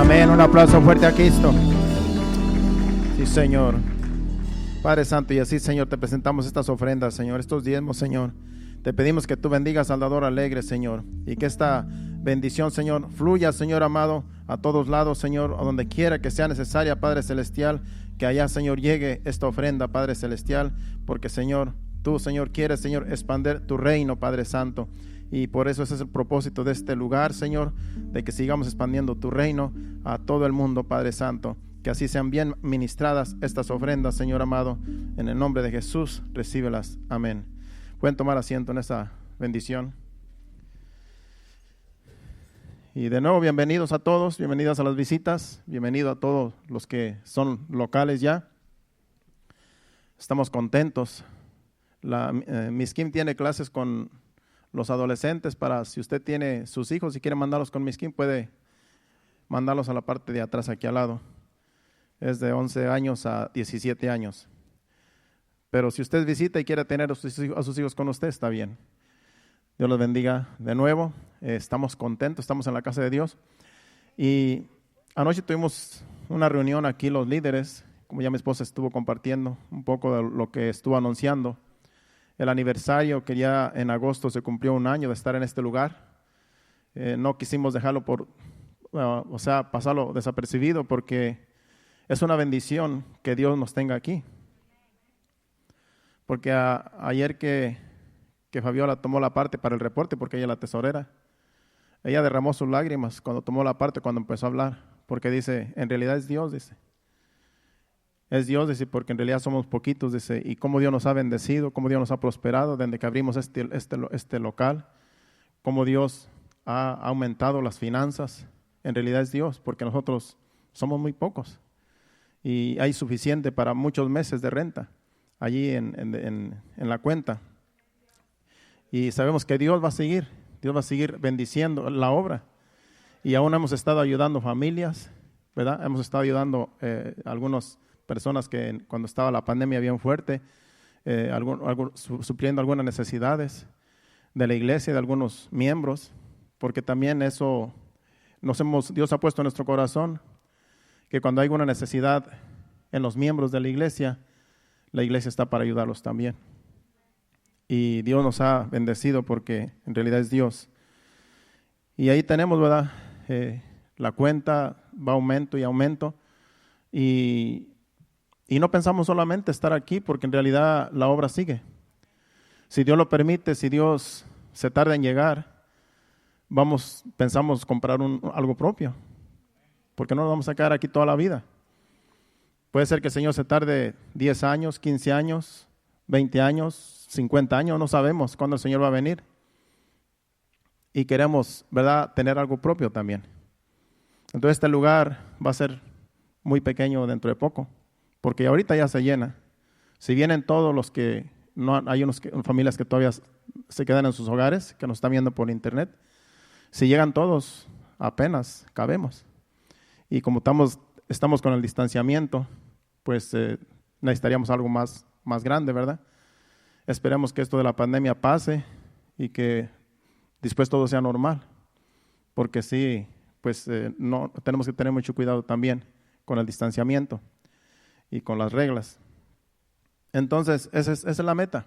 Amén. Un aplauso fuerte a Cristo. Sí, Señor. Padre Santo, y así, Señor, te presentamos estas ofrendas, Señor, estos diezmos, Señor. Te pedimos que tú bendigas al dador alegre, Señor, y que esta bendición, Señor, fluya, Señor amado, a todos lados, Señor, a donde quiera que sea necesaria, Padre Celestial, que allá, Señor, llegue esta ofrenda, Padre Celestial, porque, Señor, tú, Señor, quieres, Señor, expandir tu reino, Padre Santo. Y por eso ese es el propósito de este lugar, Señor, de que sigamos expandiendo tu reino a todo el mundo, Padre Santo. Que así sean bien ministradas estas ofrendas, Señor amado. En el nombre de Jesús, recíbelas. Amén. Pueden tomar asiento en esta bendición. Y de nuevo, bienvenidos a todos, bienvenidas a las visitas, bienvenido a todos los que son locales ya. Estamos contentos. Miss Kim tiene clases con los adolescentes para si usted tiene sus hijos y quiere mandarlos con Miss Kim, puede mandarlos a la parte de atrás aquí al lado. Es de 11 años a 17 años. Pero si usted visita y quiere tener a sus hijos con usted, está bien. Dios los bendiga de nuevo. Estamos contentos, estamos en la casa de Dios. Y anoche tuvimos una reunión aquí los líderes, como ya mi esposa estuvo compartiendo un poco de lo que estuvo anunciando. El aniversario que ya en agosto se cumplió 1 año de estar en este lugar. No quisimos dejarlo pasarlo desapercibido porque es una bendición que Dios nos tenga aquí. Porque ayer que Fabiola tomó la parte para el reporte, porque ella es la tesorera, ella derramó sus lágrimas cuando tomó la parte, cuando empezó a hablar, porque dice, en realidad es Dios, dice. Es Dios, dice, porque en realidad somos poquitos, dice, y cómo Dios nos ha bendecido, cómo Dios nos ha prosperado desde que abrimos este local, cómo Dios ha aumentado las finanzas. En realidad es Dios, porque nosotros somos muy pocos y hay suficiente para muchos meses de renta allí en la cuenta. Y sabemos que Dios va a seguir bendiciendo la obra. Y aún hemos estado ayudando familias, ¿verdad? Hemos estado ayudando algunas personas que cuando estaba la pandemia bien fuerte, supliendo algunas necesidades de la iglesia, de algunos miembros, porque también eso Dios ha puesto en nuestro corazón que cuando hay una necesidad en los miembros de la iglesia está para ayudarlos también. Y Dios nos ha bendecido porque en realidad es Dios. Y ahí tenemos, ¿verdad? La cuenta va aumento y aumento. Y no pensamos solamente estar aquí porque en realidad la obra sigue. Si Dios lo permite, si Dios se tarda en llegar, pensamos comprar algo propio. Porque no nos vamos a quedar aquí toda la vida. Puede ser que el Señor se tarde 10 años, 15 años, 20 años, 50 años, no sabemos cuándo el Señor va a venir. Y queremos, ¿verdad?, tener algo propio también. Entonces este lugar va a ser muy pequeño dentro de poco, porque ahorita ya se llena. Si vienen todos los que, no hay unas familias que todavía se quedan en sus hogares, que nos están viendo por internet, si llegan todos, apenas cabemos. Y como estamos con el distanciamiento, pues necesitaríamos algo más grande, ¿verdad? Esperemos que esto de la pandemia pase y que después todo sea normal, porque sí, pues no tenemos que tener mucho cuidado también con el distanciamiento y con las reglas. Entonces, esa es la meta,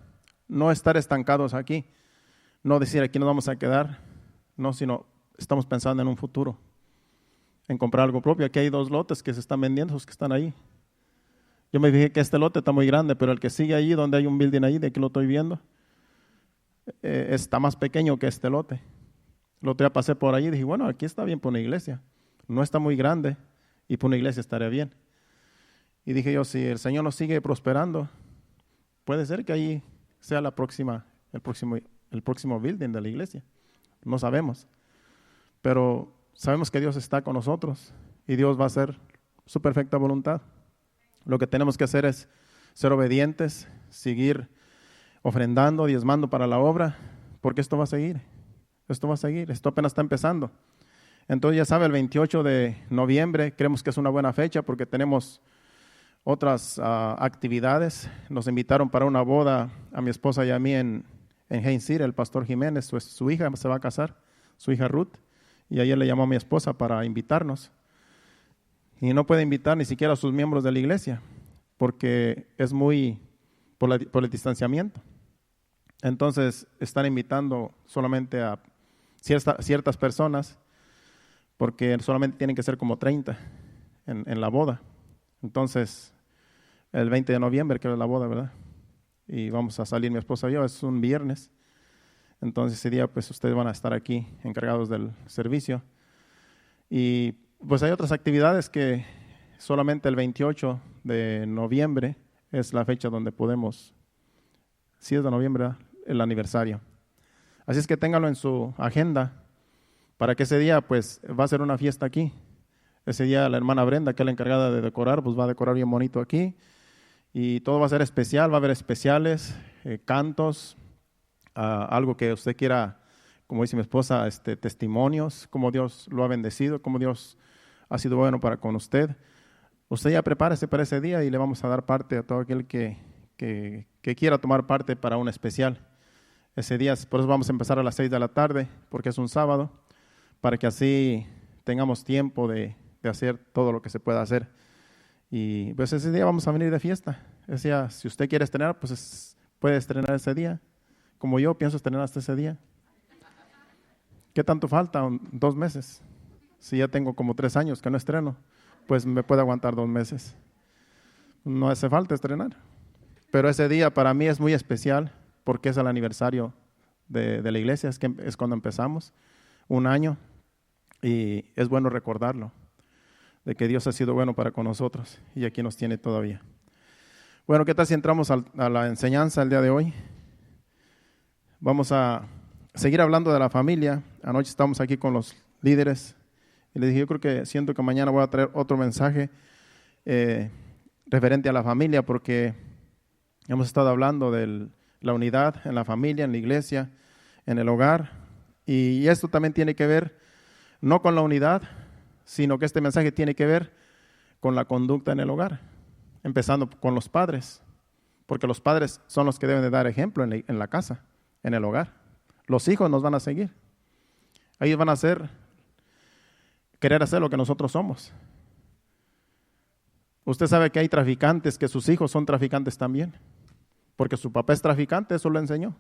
no estar estancados aquí, no decir aquí nos vamos a quedar, no, sino estamos pensando en un futuro, en comprar algo propio. Aquí hay 2 lotes que se están vendiendo, los que están ahí. Yo me dije que este lote está muy grande, pero el que sigue allí, donde hay un building ahí, de que lo estoy viendo, está más pequeño que este lote. El otro día pasé por allí y dije, bueno, aquí está bien para una iglesia. No está muy grande y para una iglesia estaría bien. Y dije yo, si el Señor nos sigue prosperando, puede ser que ahí sea el próximo building de la iglesia. No sabemos. Pero sabemos que Dios está con nosotros y Dios va a hacer su perfecta voluntad. Lo que tenemos que hacer es ser obedientes, seguir ofrendando, diezmando para la obra, porque esto va a seguir, esto apenas está empezando. Entonces ya sabe, el 28 de noviembre creemos que es una buena fecha porque tenemos otras actividades. Nos invitaron para una boda a mi esposa y a mí en Haines City. El pastor Jiménez, su hija se va a casar, su hija Ruth, y ayer le llamó a mi esposa para invitarnos. y no puede invitar ni siquiera a sus miembros de la iglesia porque es muy por el distanciamiento. Entonces están invitando solamente a ciertas personas porque solamente tienen que ser como 30 en la boda. Entonces, el 20 de noviembre, que es la boda, ¿verdad? Y vamos a salir mi esposa y yo, es un viernes. Entonces, ese día, pues, ustedes van a estar aquí encargados del servicio. Y, pues, hay otras actividades que solamente el 28 de noviembre es la fecha donde podemos, si es de noviembre, ¿verdad?, el aniversario. Así es que ténganlo en su agenda para que ese día, pues, va a ser una fiesta aquí. Ese día la hermana Brenda, que es la encargada de decorar, pues va a decorar bien bonito aquí. Y todo va a ser especial, va a haber especiales, cantos, algo que usted quiera, como dice mi esposa, testimonios, cómo Dios lo ha bendecido, cómo Dios ha sido bueno para con usted. Usted ya prepárese para ese día y le vamos a dar parte a todo aquel que quiera tomar parte para un especial. Ese día, por eso vamos a empezar a las 6 de la tarde, porque es un sábado, para que así tengamos tiempo de hacer todo lo que se pueda hacer. Y pues ese día vamos a venir de fiesta. Ese día, si usted quiere estrenar, pues puede estrenar ese día. Como yo pienso estrenar hasta ese día. ¿Qué tanto falta? 2 meses. Si ya tengo como 3 años que no estreno, pues me puede aguantar 2 meses. No hace falta estrenar. Pero ese día para mí es muy especial porque es el aniversario de la iglesia, es cuando empezamos, 1 año, y es bueno recordarlo, de que Dios ha sido bueno para con nosotros y aquí nos tiene todavía. Bueno, ¿qué tal si entramos a la enseñanza el día de hoy? Vamos a seguir hablando de la familia. Anoche estamos aquí con los líderes y les dije, siento que mañana voy a traer otro mensaje referente a la familia, porque hemos estado hablando de la unidad en la familia, en la iglesia, en el hogar, y esto también tiene que ver no con la unidad, sino que este mensaje tiene que ver con la conducta en el hogar, empezando con los padres, porque los padres son los que deben de dar ejemplo en la casa, en el hogar. Los hijos nos van a seguir. Ellos van a querer hacer lo que nosotros somos. Usted sabe que hay traficantes que sus hijos son traficantes también, porque su papá es traficante, eso lo enseñó.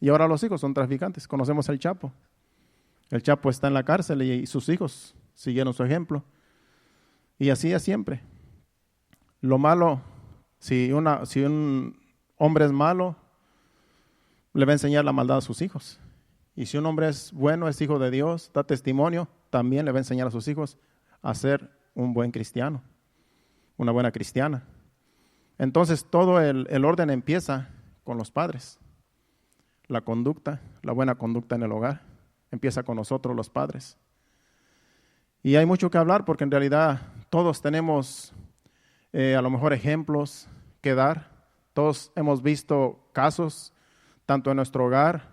Y ahora los hijos son traficantes. Conocemos al Chapo. El Chapo está en la cárcel y sus hijos siguieron su ejemplo. Y así es siempre. Lo malo, si un hombre es malo, le va a enseñar la maldad a sus hijos. Y si un hombre es bueno, es hijo de Dios, da testimonio, también le va a enseñar a sus hijos a ser un buen cristiano, una buena cristiana. Entonces todo el orden empieza con los padres. La conducta, la buena conducta en el hogar, empieza con nosotros los padres. Y hay mucho que hablar porque en realidad todos tenemos a lo mejor ejemplos que dar. Todos hemos visto casos, tanto en nuestro hogar,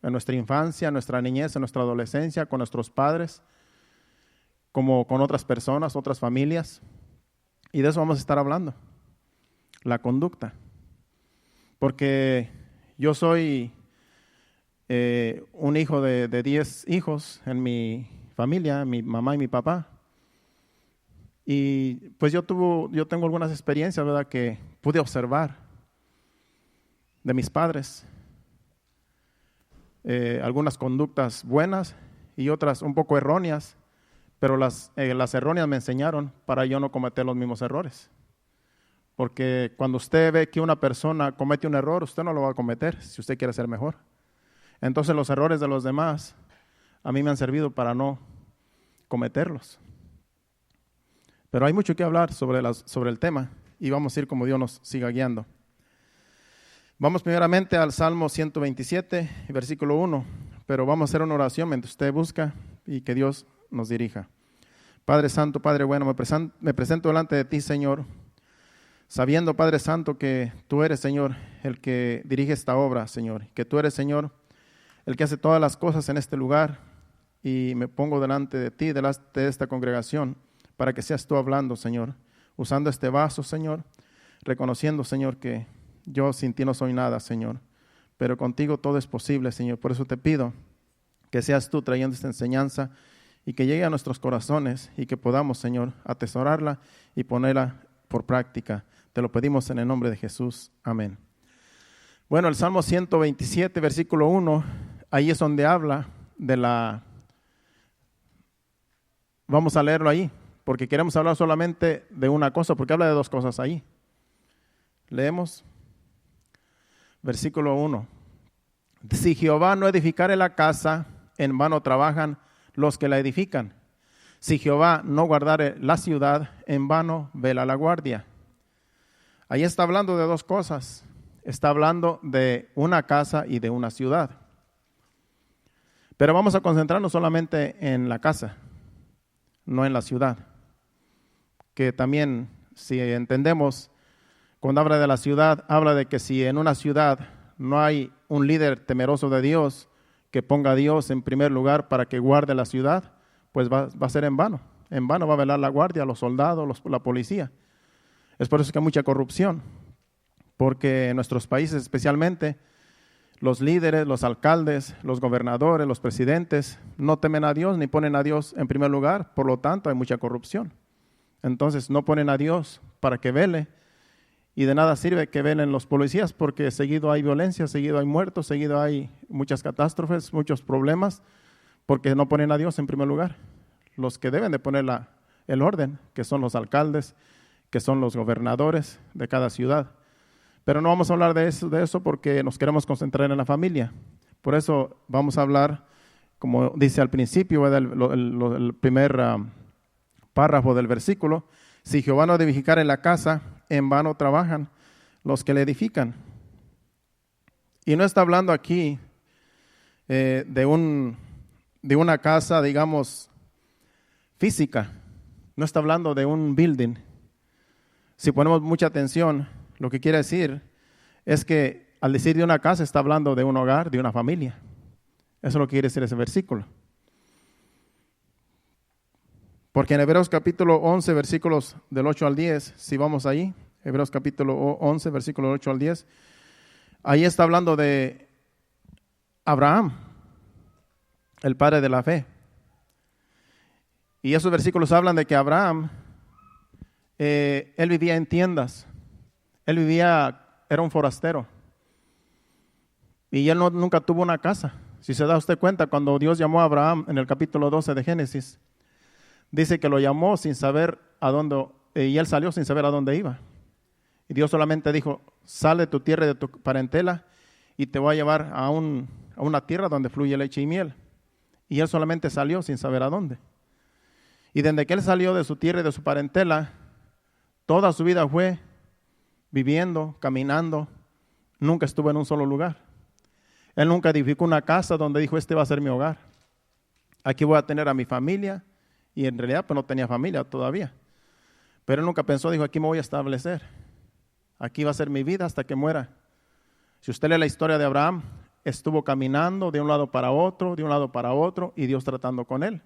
en nuestra infancia, en nuestra niñez, en nuestra adolescencia, con nuestros padres, como con otras personas, otras familias. Y de eso vamos a estar hablando, la conducta. Porque yo soy un hijo de 10 hijos en mi familia, mi mamá y mi papá. Y pues yo tengo algunas experiencias, ¿verdad?, que pude observar de mis padres. Algunas conductas buenas y otras un poco erróneas, pero las erróneas me enseñaron para yo no cometer los mismos errores. Porque cuando usted ve que una persona comete un error, usted no lo va a cometer si usted quiere ser mejor. Entonces los errores de los demás a mí me han servido para no cometerlos. Pero hay mucho que hablar sobre el tema y vamos a ir como Dios nos siga guiando. Vamos primeramente al Salmo 127, versículo 1, pero vamos a hacer una oración mientras usted busca y que Dios nos dirija. Padre Santo, Padre bueno, me presento delante de ti, Señor, sabiendo, Padre Santo, que tú eres, Señor, el que dirige esta obra, Señor, que tú eres, Señor, el que hace todas las cosas en este lugar, y me pongo delante de ti, delante de esta congregación, para que seas tú hablando, Señor, usando este vaso, Señor, reconociendo, Señor, que yo sin ti no soy nada, Señor, pero contigo todo es posible, Señor. Por eso te pido que seas tú trayendo esta enseñanza y que llegue a nuestros corazones y que podamos, Señor, atesorarla y ponerla por práctica. Te lo pedimos en el nombre de Jesús. Amén. Bueno, el Salmo 127, versículo 1, ahí es donde habla de Vamos a leerlo ahí, porque queremos hablar solamente de una cosa, porque habla de dos cosas ahí. Leemos. Versículo 1. Si Jehová no edificare la casa, en vano trabajan los que la edifican. Si Jehová no guardare la ciudad, en vano vela la guardia. Ahí está hablando de dos cosas. Está hablando de una casa y de una ciudad. Pero vamos a concentrarnos solamente en la casa, no en la ciudad. Que también, si entendemos, cuando habla de la ciudad, habla de que si en una ciudad no hay un líder temeroso de Dios, que ponga a Dios en primer lugar para que guarde la ciudad, pues va a ser en vano. En vano va a velar la guardia, los soldados, la policía. Es por eso que hay mucha corrupción, porque en nuestros países especialmente, los líderes, los alcaldes, los gobernadores, los presidentes, no temen a Dios ni ponen a Dios en primer lugar, por lo tanto hay mucha corrupción. Entonces no ponen a Dios para que vele, y de nada sirve que velen los policías, porque seguido hay violencia, seguido hay muertos, seguido hay muchas catástrofes, muchos problemas, porque no ponen a Dios en primer lugar. Los que deben de poner el orden, que son los alcaldes, que son los gobernadores de cada ciudad. Pero no vamos a hablar de eso porque nos queremos concentrar en la familia. Por eso vamos a hablar, como dice al principio, el primer párrafo del versículo: si Jehová no edificare la casa, en vano trabajan los que le edifican. Y no está hablando aquí de una casa, digamos, física. No está hablando de un building. Si ponemos mucha atención, lo que quiere decir es que al decir de una casa está hablando de un hogar, de una familia. Eso es lo que quiere decir ese versículo. Porque en Hebreos capítulo 11, versículos del 8 al 10, si vamos ahí, Hebreos capítulo 11, versículos 8 al 10, ahí está hablando de Abraham, el padre de la fe. Y esos versículos hablan de que Abraham, él vivía en tiendas, era un forastero. Y él nunca tuvo una casa. Si se da usted cuenta, cuando Dios llamó a Abraham en el capítulo 12 de Génesis, dice que lo llamó sin saber a dónde, y él salió sin saber a dónde iba. Y Dios solamente dijo: sal de tu tierra y de tu parentela y te voy a llevar a una tierra donde fluye leche y miel. Y él solamente salió sin saber a dónde. Y desde que él salió de su tierra y de su parentela, toda su vida fue viviendo, caminando, nunca estuvo en un solo lugar. Él nunca edificó una casa donde dijo: este va a ser mi hogar. Aquí voy a tener a mi familia. Y en realidad pues no tenía familia todavía. Pero él nunca pensó, dijo: aquí me voy a establecer. Aquí va a ser mi vida hasta que muera. Si usted lee la historia de Abraham, estuvo caminando de un lado para otro, y Dios tratando con él.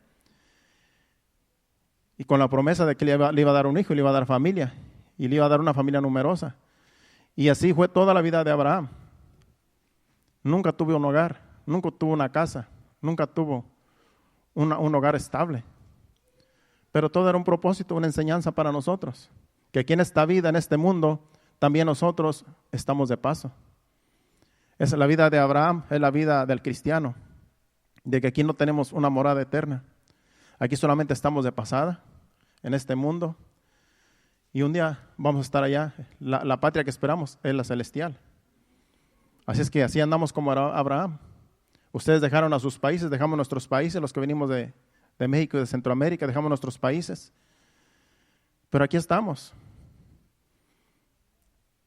Y con la promesa de que le iba a dar un hijo y le iba a dar familia. Y le iba a dar una familia numerosa. Y así fue toda la vida de Abraham. Nunca tuvo un hogar, nunca tuvo una casa, nunca tuvo un hogar estable. Pero todo era un propósito, una enseñanza para nosotros. Que aquí en esta vida, en este mundo, también nosotros estamos de paso. Esa es la vida de Abraham, es la vida del cristiano. De que aquí no tenemos una morada eterna. Aquí solamente estamos de pasada en este mundo. Y un día vamos a estar allá. La patria que esperamos es la celestial. Así es que así andamos como Abraham. Ustedes dejaron a sus países, dejamos nuestros países, los que venimos de México y de Centroamérica, dejamos nuestros países. Pero aquí estamos.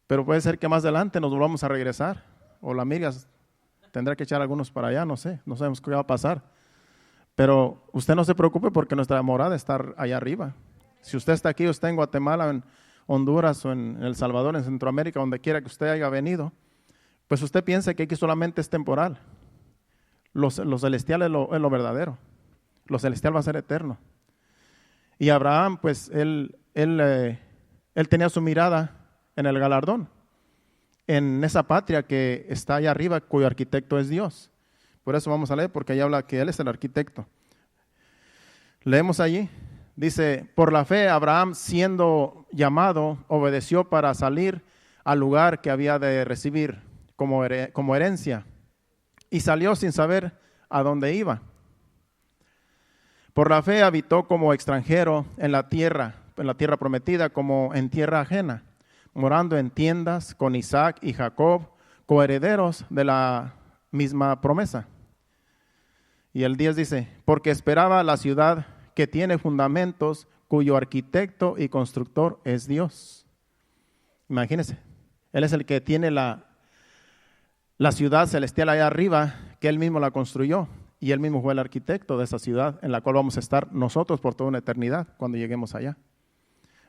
Pero puede ser que más adelante nos volvamos a regresar. O la Miriam tendrá que echar algunos para allá, no sé, no sabemos qué va a pasar. Pero usted no se preocupe porque nuestra morada está allá arriba. Si usted está aquí o está en Guatemala, en Honduras o en El Salvador, en Centroamérica, donde quiera que usted haya venido, pues usted piensa que aquí solamente es temporal. Lo celestial es lo verdadero. Lo celestial va a ser eterno. Y Abraham, pues, él tenía su mirada en el galardón, en esa patria que está allá arriba, cuyo arquitecto es Dios. Por eso vamos a leer, porque ahí habla que Él es el arquitecto. Leemos allí, dice, por la fe Abraham, siendo llamado, obedeció para salir al lugar que había de recibir como herencia, y salió sin saber a dónde iba. Por la fe habitó como extranjero en la tierra prometida, como en tierra ajena, morando en tiendas con Isaac y Jacob, coherederos de la misma promesa. Y el 10 dice, porque esperaba la ciudad que tiene fundamentos, cuyo arquitecto y constructor es Dios. Imagínense, Él es el que tiene la ciudad celestial allá arriba, que Él mismo la construyó, y Él mismo fue el arquitecto de esa ciudad, en la cual vamos a estar nosotros por toda una eternidad, cuando lleguemos allá.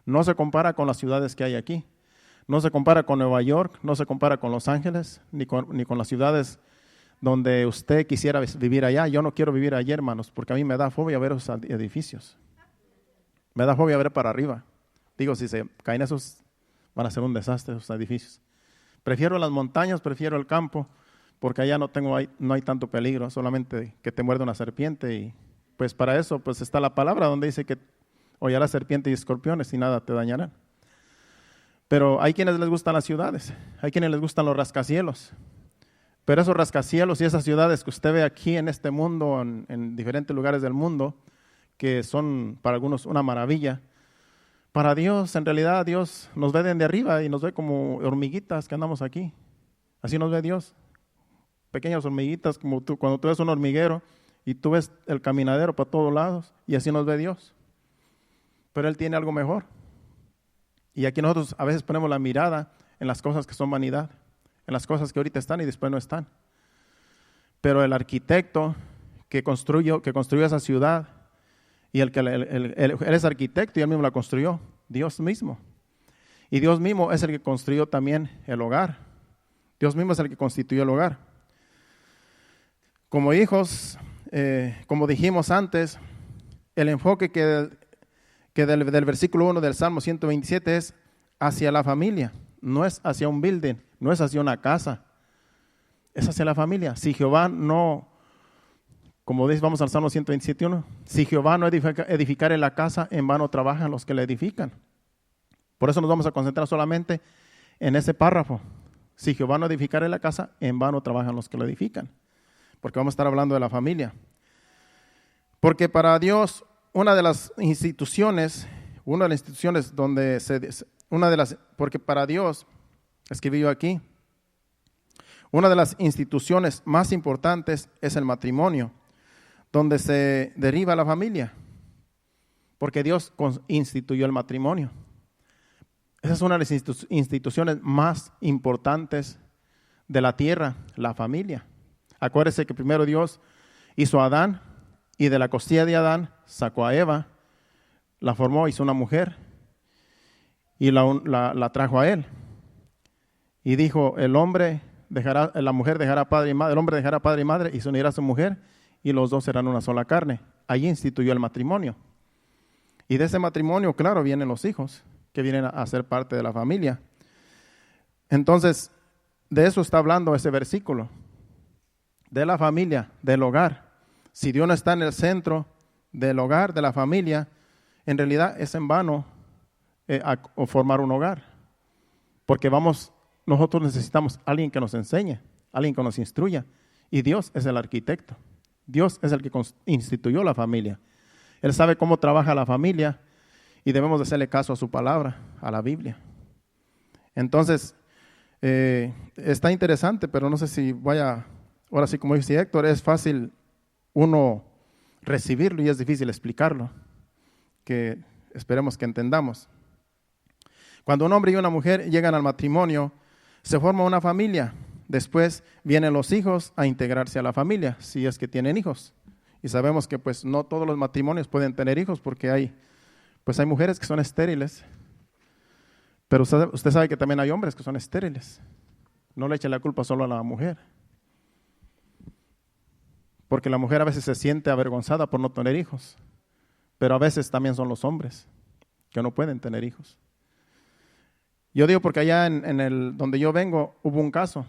No se compara con las ciudades que hay aquí, no se compara con Nueva York, no se compara con Los Ángeles, ni con las ciudades donde usted quisiera vivir allá. Yo no quiero vivir allá, hermanos, porque a mí me da fobia ver esos edificios. Me da fobia ver para arriba. Digo, si se caen esos, van a ser un desastre esos edificios. Prefiero las montañas, prefiero el campo, porque allá no hay tanto peligro, solamente que te muerde una serpiente. Y pues para eso pues está la palabra donde dice que hollarás serpientes y escorpiones y nada te dañarán. Pero hay quienes les gustan las ciudades, hay quienes les gustan los rascacielos. Pero esos rascacielos y esas ciudades que usted ve aquí en este mundo, en diferentes lugares del mundo, que son para algunos una maravilla, para Dios, en realidad Dios nos ve desde arriba y nos ve como hormiguitas que andamos aquí. Así nos ve Dios, pequeñas hormiguitas, como cuando tú ves un hormiguero y tú ves el caminadero para todos lados, y así nos ve Dios. Pero Él tiene algo mejor. Y aquí nosotros a veces ponemos la mirada en las cosas que son vanidad, en las cosas que ahorita están y después no están. Pero el arquitecto que construyó esa ciudad, y él es arquitecto y él mismo la construyó, Dios mismo. Y Dios mismo es el que construyó también el hogar. Dios mismo es el que constituyó el hogar. Como hijos, como dijimos antes, el enfoque que del versículo 1 del Salmo 127 es hacia la familia, no es hacia un building, no es hacia una casa, es hacia la familia. Si Jehová no, como dice, vamos al Salmo 127:1, si Jehová no edificare la casa, en vano trabajan los que la edifican. Por eso nos vamos a concentrar solamente en ese párrafo. Si Jehová no edificare la casa, en vano trabajan los que la edifican. Porque vamos a estar hablando de la familia. Porque para Dios, porque para Dios, escribí yo aquí, una de las instituciones más importantes es el matrimonio, donde se deriva la familia, porque Dios instituyó el matrimonio. Esa es una de las instituciones más importantes de la tierra, la familia. Acuérdese que primero Dios hizo a Adán, y de la costilla de Adán sacó a Eva, la formó, hizo una mujer y la trajo a él. Y dijo, el hombre dejará padre y madre y se unirá a su mujer, y los dos serán una sola carne. Allí instituyó el matrimonio. Y de ese matrimonio, claro, vienen los hijos que vienen a ser parte de la familia. Entonces, de eso está hablando ese versículo, de la familia, del hogar. Si Dios no está en el centro del hogar, de la familia, en realidad es en vano formar un hogar. Porque nosotros necesitamos a alguien que nos enseñe, alguien que nos instruya. Y Dios es el arquitecto. Dios es el que instituyó la familia. Él sabe cómo trabaja la familia y debemos de hacerle caso a su palabra, a la Biblia. Entonces, está interesante, pero no sé si ahora sí, como dice Héctor, es fácil uno recibirlo y es difícil explicarlo, que esperemos que entendamos. Cuando un hombre y una mujer llegan al matrimonio, se forma una familia. Después vienen los hijos a integrarse a la familia, si es que tienen hijos. Y sabemos que pues no todos los matrimonios pueden tener hijos, porque hay mujeres que son estériles. Pero usted sabe que también hay hombres que son estériles. No le eche la culpa solo a la mujer. Porque la mujer a veces se siente avergonzada por no tener hijos. Pero a veces también son los hombres que no pueden tener hijos. Yo digo porque allá donde yo vengo hubo un caso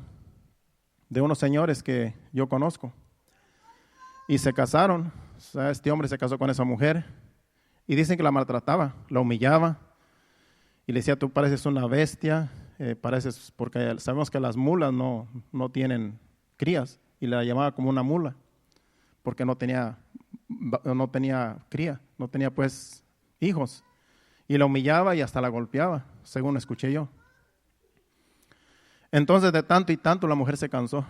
de unos señores que yo conozco. Y se casaron. O sea, este hombre se casó con esa mujer. Y dicen que la maltrataba, la humillaba. Y le decía, tú pareces una bestia, pareces, porque sabemos que las mulas no tienen crías. Y la llamaba como una mula, porque no tenía cría, no tenía pues hijos. Y la humillaba y hasta la golpeaba, según escuché yo. Entonces de tanto y tanto la mujer se cansó.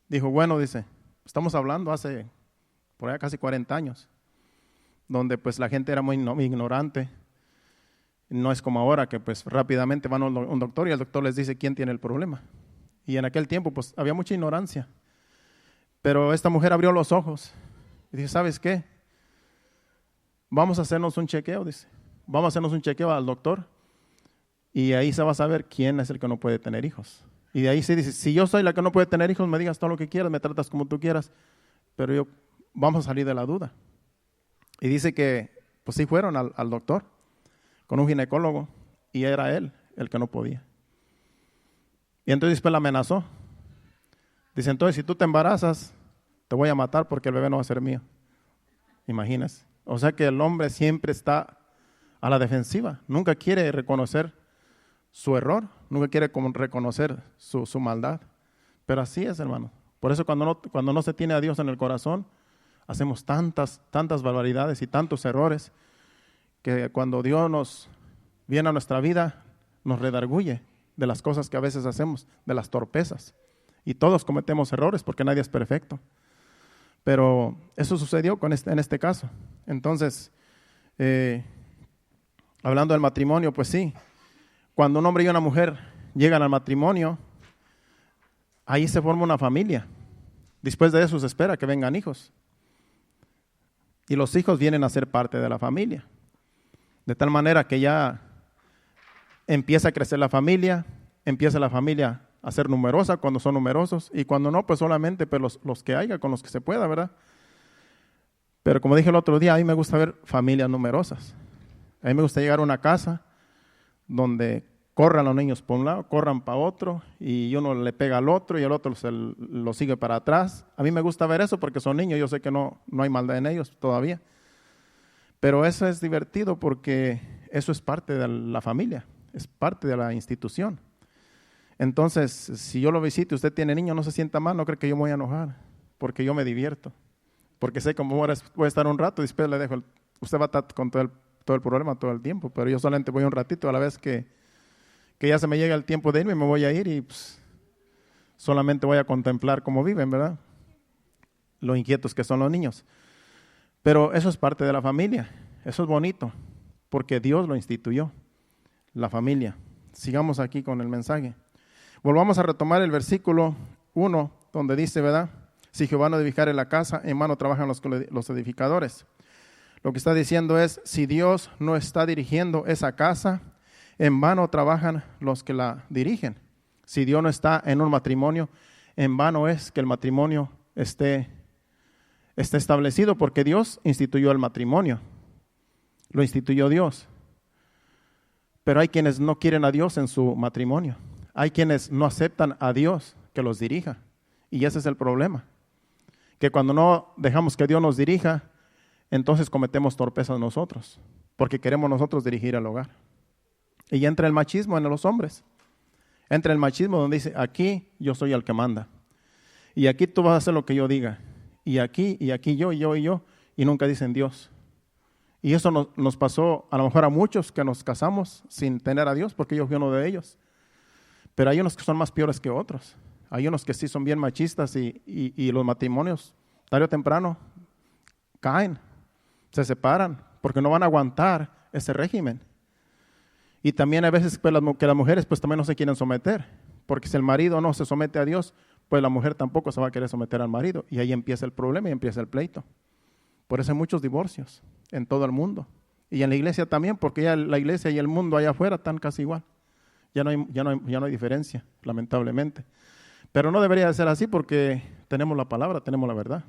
Dijo, bueno, dice, estamos hablando hace por allá casi 40 años, donde pues la gente era muy ignorante. No es como ahora que pues rápidamente van a un doctor y el doctor les dice quién tiene el problema. Y en aquel tiempo pues había mucha ignorancia. Pero esta mujer abrió los ojos y dice, ¿sabes qué? Vamos a hacernos un chequeo, dice. Vamos a hacernos un chequeo al doctor y ahí se va a saber quién es el que no puede tener hijos. Y de ahí se dice, si yo soy la que no puede tener hijos, me digas todo lo que quieras, me tratas como tú quieras, pero vamos a salir de la duda. Y dice que pues sí fueron al doctor con un ginecólogo y era él el que no podía. Y entonces después la amenazó. Dice, entonces si tú te embarazas, te voy a matar porque el bebé no va a ser mío. Imagínese. O sea que el hombre siempre está a la defensiva. Nunca quiere reconocer su error, nunca quiere reconocer su maldad. Pero así es, hermano. Por eso cuando no se tiene a Dios en el corazón, hacemos tantas barbaridades y tantos errores que cuando Dios viene a nuestra vida, nos redarguye de las cosas que a veces hacemos, de las torpezas. Y todos cometemos errores porque nadie es perfecto. Pero eso sucedió en este caso. Entonces, hablando del matrimonio, pues sí, cuando un hombre y una mujer llegan al matrimonio, ahí se forma una familia. Después de eso se espera que vengan hijos. Y los hijos vienen a ser parte de la familia. De tal manera que ya empieza a crecer la familia a ser numerosa cuando son numerosos, y cuando no, pues solamente pues los que haya, con los que se pueda, ¿verdad? Pero como dije el otro día, a mí me gusta ver familias numerosas. A mí me gusta llegar a una casa donde corran los niños por un lado, corran para otro, y uno le pega al otro y el otro lo sigue para atrás. A mí me gusta ver eso porque son niños, yo sé que no hay maldad en ellos todavía. Pero eso es divertido porque eso es parte de la familia, es parte de la institución. Entonces, si yo lo visito y usted tiene niño, no se sienta mal, no cree que yo me voy a enojar, porque yo me divierto. Porque sé cómo voy a estar un rato y después le dejo, usted va a estar con todo el problema todo el tiempo, pero yo solamente voy un ratito a la vez que ya se me llega el tiempo de irme, me voy a ir y pues, solamente voy a contemplar cómo viven, ¿verdad? Lo inquietos que son los niños. Pero eso es parte de la familia, eso es bonito, porque Dios lo instituyó, la familia. Sigamos aquí con el mensaje. Volvamos a retomar el versículo 1, donde dice, ¿verdad? Si Jehová no edificare la casa, en vano trabajan los edificadores. Lo que está diciendo es, si Dios no está dirigiendo esa casa, en vano trabajan los que la dirigen. Si Dios no está en un matrimonio, en vano es que el matrimonio esté establecido, porque Dios instituyó el matrimonio. Lo instituyó Dios. Pero hay quienes no quieren a Dios en su matrimonio. Hay quienes no aceptan a Dios que los dirija. Y ese es el problema. Que cuando no dejamos que Dios nos dirija, entonces cometemos torpezas nosotros, porque queremos nosotros dirigir el hogar. Y entra el machismo en los hombres. Entra el machismo donde dice, aquí yo soy el que manda. Y aquí tú vas a hacer lo que yo diga. Y aquí yo, y nunca dicen Dios. Y eso nos pasó a lo mejor a muchos que nos casamos sin tener a Dios, porque yo fui uno de ellos. Pero hay unos que son más peores que otros. Hay unos que sí son bien machistas y los matrimonios, tarde o temprano, caen, se separan, porque no van a aguantar ese régimen. Y también hay veces pues, que las mujeres pues también no se quieren someter, porque si el marido no se somete a Dios, pues la mujer tampoco se va a querer someter al marido. Y ahí empieza el problema y empieza el pleito. Por eso hay muchos divorcios en todo el mundo. Y en la iglesia también, porque ya la iglesia y el mundo allá afuera están casi igual. Ya no hay diferencia, lamentablemente. Pero no debería de ser así porque tenemos la palabra, tenemos la verdad.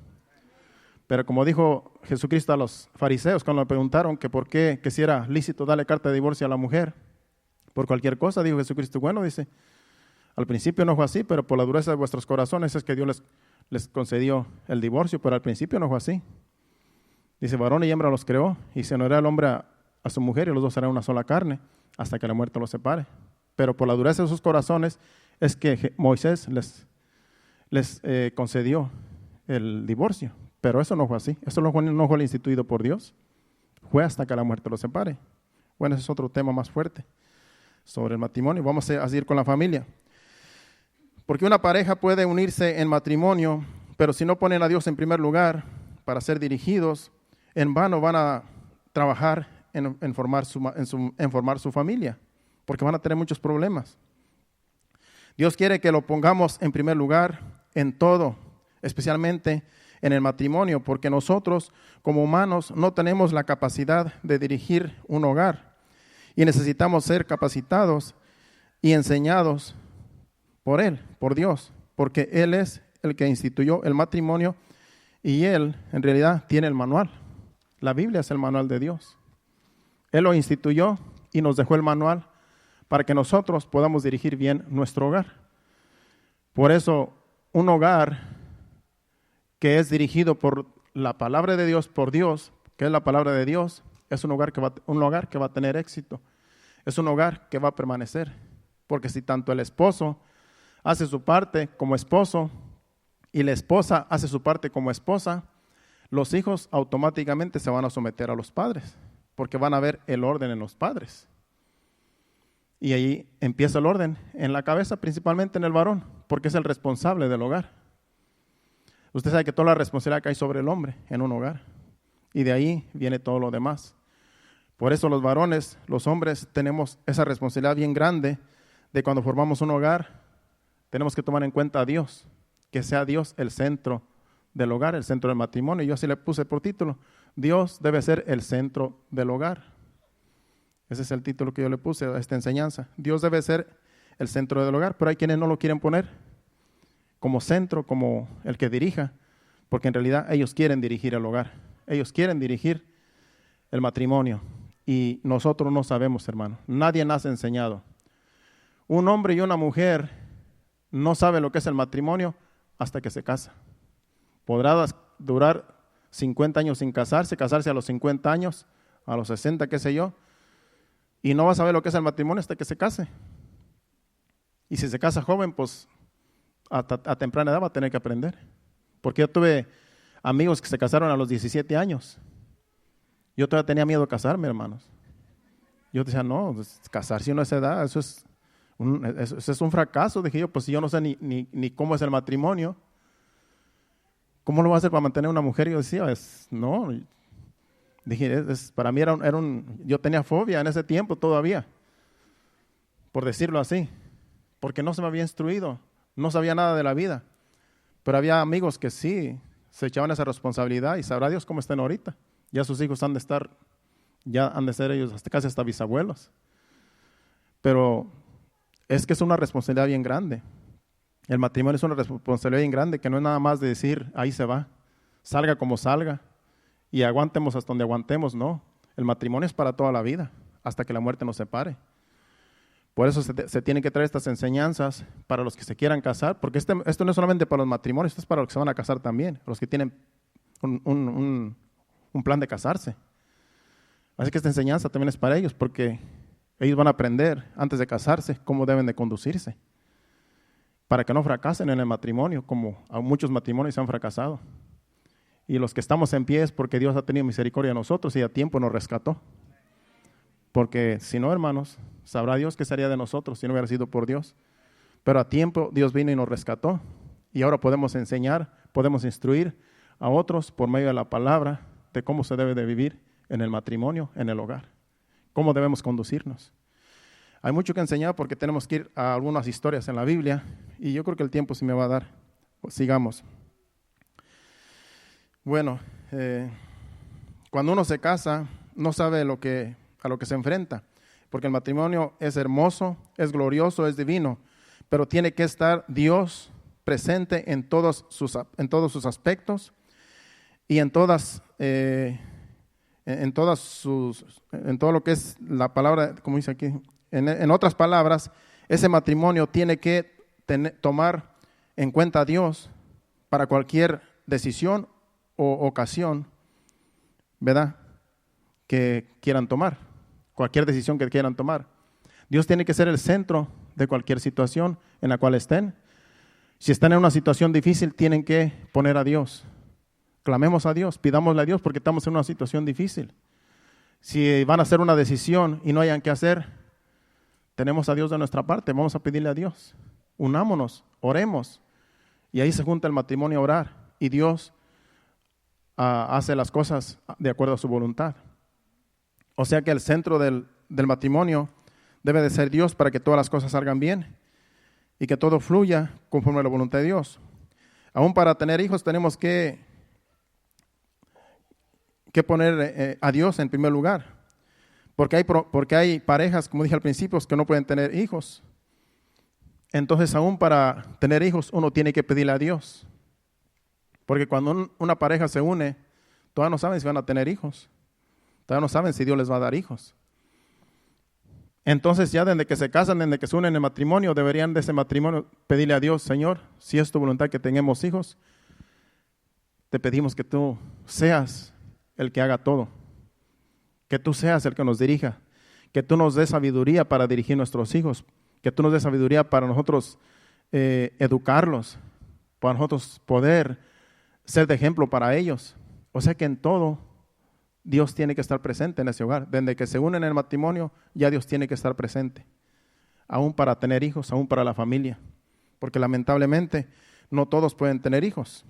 Pero como dijo Jesucristo a los fariseos cuando le preguntaron que por qué, que si era lícito darle carta de divorcio a la mujer por cualquier cosa, dijo Jesucristo, bueno, dice, al principio no fue así, pero por la dureza de vuestros corazones es que Dios les concedió el divorcio, pero al principio no fue así. Dice, varón y hembra los creó, y se unirá el hombre a su mujer, y los dos serán una sola carne, hasta que la muerte los separe. Pero por la dureza de sus corazones es que Moisés les concedió el divorcio. Pero eso no fue así. Eso no fue el instituido por Dios. Fue hasta que la muerte los separe. Bueno, ese es otro tema más fuerte sobre el matrimonio. Vamos a seguir con la familia. Porque una pareja puede unirse en matrimonio, pero si no ponen a Dios en primer lugar para ser dirigidos, en vano van a trabajar en formar su familia, porque van a tener muchos problemas. Dios quiere que lo pongamos en primer lugar en todo, especialmente en el matrimonio, porque nosotros como humanos no tenemos la capacidad de dirigir un hogar y necesitamos ser capacitados y enseñados por Él, por Dios, porque Él es el que instituyó el matrimonio y Él en realidad tiene el manual. La Biblia es el manual de Dios. Él lo instituyó y nos dejó el manual para que nosotros podamos dirigir bien nuestro hogar. Por eso, un hogar que es dirigido por la palabra de Dios, por Dios, que es la palabra de Dios, es un hogar que va a tener éxito. Es un hogar que va a permanecer. Porque si tanto el esposo hace su parte como esposo y la esposa hace su parte como esposa, los hijos automáticamente se van a someter a los padres, porque van a ver el orden en los padres. Y ahí empieza el orden en la cabeza, principalmente en el varón, porque es el responsable del hogar. Usted sabe que toda la responsabilidad cae sobre el hombre en un hogar. Y de ahí viene todo lo demás. Por eso los varones, los hombres, tenemos esa responsabilidad bien grande de cuando formamos un hogar, tenemos que tomar en cuenta a Dios, que sea Dios el centro del hogar, el centro del matrimonio. Yo así le puse por título, Dios debe ser el centro del hogar. Ese es el título que yo le puse a esta enseñanza. Dios debe ser el centro del hogar, pero hay quienes no lo quieren poner como centro, como el que dirija, porque en realidad ellos quieren dirigir el hogar, ellos quieren dirigir el matrimonio y nosotros no sabemos, hermano, nadie nos ha enseñado. Un hombre y una mujer no sabe lo que es el matrimonio hasta que se casa. Podrá durar 50 años sin casarse a los 50 años, a los 60, qué sé yo, y no va a saber lo que es el matrimonio hasta que se case. Y si se casa joven, pues a temprana edad va a tener que aprender. Porque yo tuve amigos que se casaron a los 17 años. Yo todavía tenía miedo de casarme, hermanos. Yo decía, no, pues, casarse a esa edad, eso es un fracaso. Dije yo, pues si yo no sé ni cómo es el matrimonio, ¿cómo lo voy a hacer para mantener una mujer? Yo decía, no. Dije, para mí yo tenía fobia en ese tiempo todavía, por decirlo así, porque no se me había instruido. No sabía nada de la vida, pero había amigos que sí se echaban esa responsabilidad y sabrá Dios cómo estén ahorita. Ya sus hijos han de ser ellos casi hasta bisabuelos. Pero es que es una responsabilidad bien grande. El matrimonio es una responsabilidad bien grande que no es nada más de decir, ahí se va, salga como salga y aguantemos hasta donde aguantemos. No, el matrimonio es para toda la vida, hasta que la muerte nos separe. Por eso se tienen que traer estas enseñanzas para los que se quieran casar, porque esto no es solamente para los matrimonios, esto es para los que se van a casar también, los que tienen un plan de casarse. Así que esta enseñanza también es para ellos, porque ellos van a aprender antes de casarse cómo deben de conducirse, para que no fracasen en el matrimonio, como a muchos matrimonios han fracasado. Y los que estamos en pie es porque Dios ha tenido misericordia de nosotros y a tiempo nos rescató. Porque si no, hermanos, sabrá Dios qué sería de nosotros si no hubiera sido por Dios. Pero a tiempo Dios vino y nos rescató. Y ahora podemos enseñar, podemos instruir a otros por medio de la palabra de cómo se debe de vivir en el matrimonio, en el hogar. Cómo debemos conducirnos. Hay mucho que enseñar porque tenemos que ir a algunas historias en la Biblia y yo creo que el tiempo sí me va a dar. Pues sigamos. Bueno, cuando uno se casa, no sabe a lo que se enfrenta, porque el matrimonio es hermoso, es glorioso, es divino, pero tiene que estar Dios presente en todos sus aspectos y en todo lo que es la palabra, como dice aquí. En otras palabras, ese matrimonio tiene que tomar en cuenta a Dios para cualquier decisión o ocasión, ¿verdad?, que quieran tomar, cualquier decisión que quieran tomar. Dios tiene que ser el centro de cualquier situación en la cual estén. Si están en una situación difícil, tienen que poner a Dios. Clamemos a Dios, pidámosle a Dios porque estamos en una situación difícil. Si van a hacer una decisión y no hayan qué hacer, tenemos a Dios de nuestra parte, vamos a pedirle a Dios. Unámonos, oremos. Y ahí se junta el matrimonio a orar y Dios hace las cosas de acuerdo a su voluntad. O sea que el centro del matrimonio debe de ser Dios para que todas las cosas salgan bien y que todo fluya conforme a la voluntad de Dios. Aún para tener hijos tenemos que poner a Dios en primer lugar, porque hay parejas, como dije al principio, que no pueden tener hijos. Entonces, aún para tener hijos, uno tiene que pedirle a Dios, porque cuando una pareja se une, todavía no saben si van a tener hijos, todavía no saben si Dios les va a dar hijos. Entonces, ya desde que se casan, desde que se unen en el matrimonio, deberían de ese matrimonio pedirle a Dios: Señor, si es tu voluntad que tengamos hijos, te pedimos que tú seas el que haga todo, que tú seas el que nos dirija, que tú nos des sabiduría para dirigir nuestros hijos, que tú nos des sabiduría para nosotros educarlos, para nosotros poder ser de ejemplo para ellos. O sea que en todo Dios tiene que estar presente en ese hogar. Desde que se unen en el matrimonio, ya Dios tiene que estar presente, aún para tener hijos, aún para la familia, porque lamentablemente no todos pueden tener hijos.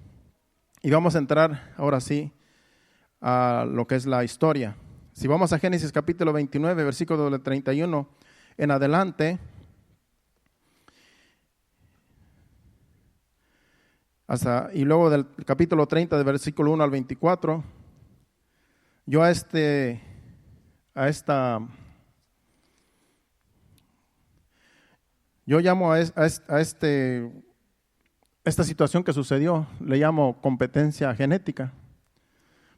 Y vamos a entrar ahora sí a lo que es la historia. Si vamos a Génesis capítulo 29, versículo del 31 en adelante, y luego del capítulo 30, del versículo 1 al 24, yo llamo a esta situación que sucedió, le llamo competencia genética.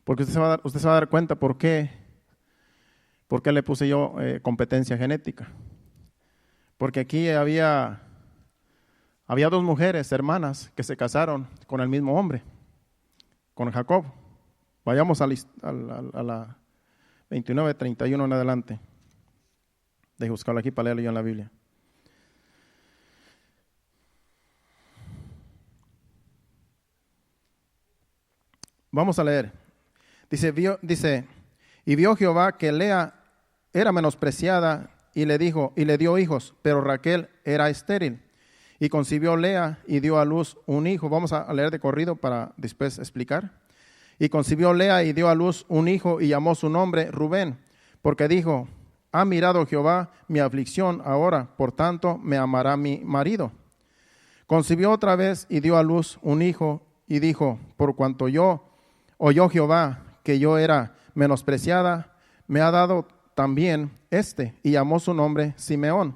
Porque usted se va a dar cuenta por qué le puse yo competencia genética. Porque aquí había dos mujeres hermanas que se casaron con el mismo hombre, con Jacob. Vayamos a la 29:31 en adelante. Deje buscarlo aquí para leerlo yo en la Biblia. Vamos a leer. Dice, y vio Jehová que Lea era menospreciada y le dio hijos, pero Raquel era estéril. Y concibió Lea y dio a luz un hijo. Vamos a leer de corrido para después explicar. Y concibió Lea y dio a luz un hijo y llamó su nombre Rubén, porque dijo: ha mirado Jehová mi aflicción ahora, por tanto me amará mi marido. Concibió otra vez y dio a luz un hijo y dijo: por cuanto oyó Jehová que yo era menospreciada, me ha dado también y llamó su nombre Simeón.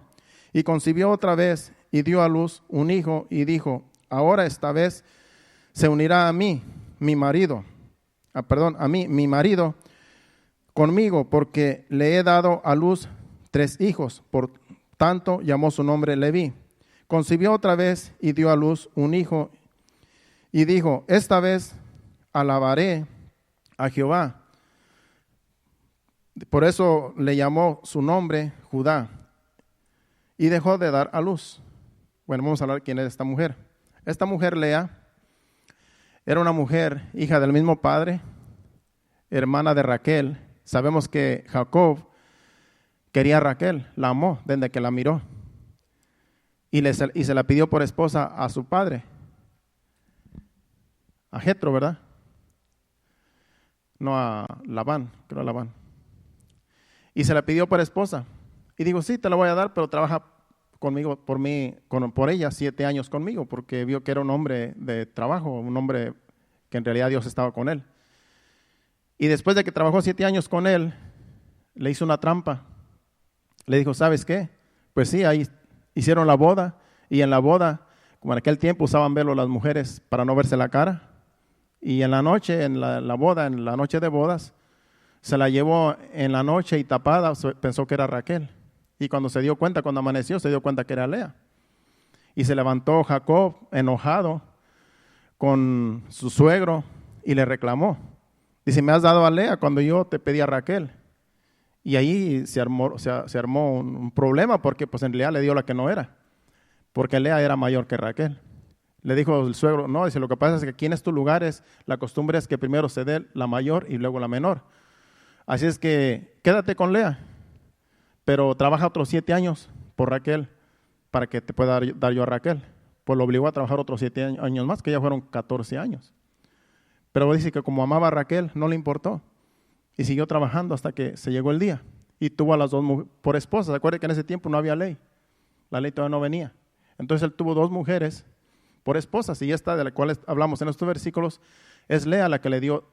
Y concibió otra vez y dio a luz un hijo y dijo: ahora esta vez se unirá a mí, mi marido conmigo, porque le he dado a luz 3 hijos, por tanto llamó su nombre Leví. Concibió otra vez y dio a luz un hijo y dijo: esta vez alabaré a Jehová. Por eso le llamó su nombre Judá. Y dejó de dar a luz. Bueno, vamos a hablar quién es esta mujer. Esta mujer, Lea, era una mujer hija del mismo padre, hermana de Raquel. Sabemos que Jacob quería a Raquel, la amó desde que la miró. Y se la pidió por esposa a su padre, a Jetro, ¿verdad? No, a Labán, creo a Labán. Y se la pidió por esposa. Y digo: sí, te la voy a dar, pero trabaja conmigo, por ella 7 años conmigo, porque vio que era un hombre de trabajo, un hombre que en realidad Dios estaba con él. Y después de que trabajó 7 años con él, le hizo una trampa. Le dijo: ¿sabes qué? Pues sí, ahí hicieron la boda, y en la boda, como en aquel tiempo usaban velo las mujeres para no verse la cara, y en la noche, en la noche de bodas, se la llevó en la noche y tapada, pensó que era Raquel. Y cuando amaneció, se dio cuenta que era Lea. Y se levantó Jacob enojado con su suegro y le reclamó. Dice, me has dado a Lea cuando yo te pedí a Raquel. Y ahí se armó un problema porque pues en realidad le dio la que no era, porque Lea era mayor que Raquel. Le dijo el suegro, no, dice, lo que pasa es que aquí en estos lugares la costumbre es que primero se dé la mayor y luego la menor. Así es que quédate con Lea, pero trabaja otros 7 años por Raquel para que te pueda dar yo a Raquel. Pues lo obligó a trabajar otros 7 años más, que ya fueron 14 años. Pero dice que como amaba a Raquel, no le importó. Y siguió trabajando hasta que se llegó el día. Y tuvo a las 2 mujeres por esposas. Acuérdense que en ese tiempo no había ley. La ley todavía no venía. Entonces él tuvo 2 mujeres por esposas. Y esta de la cual hablamos en estos versículos es Lea la que le dio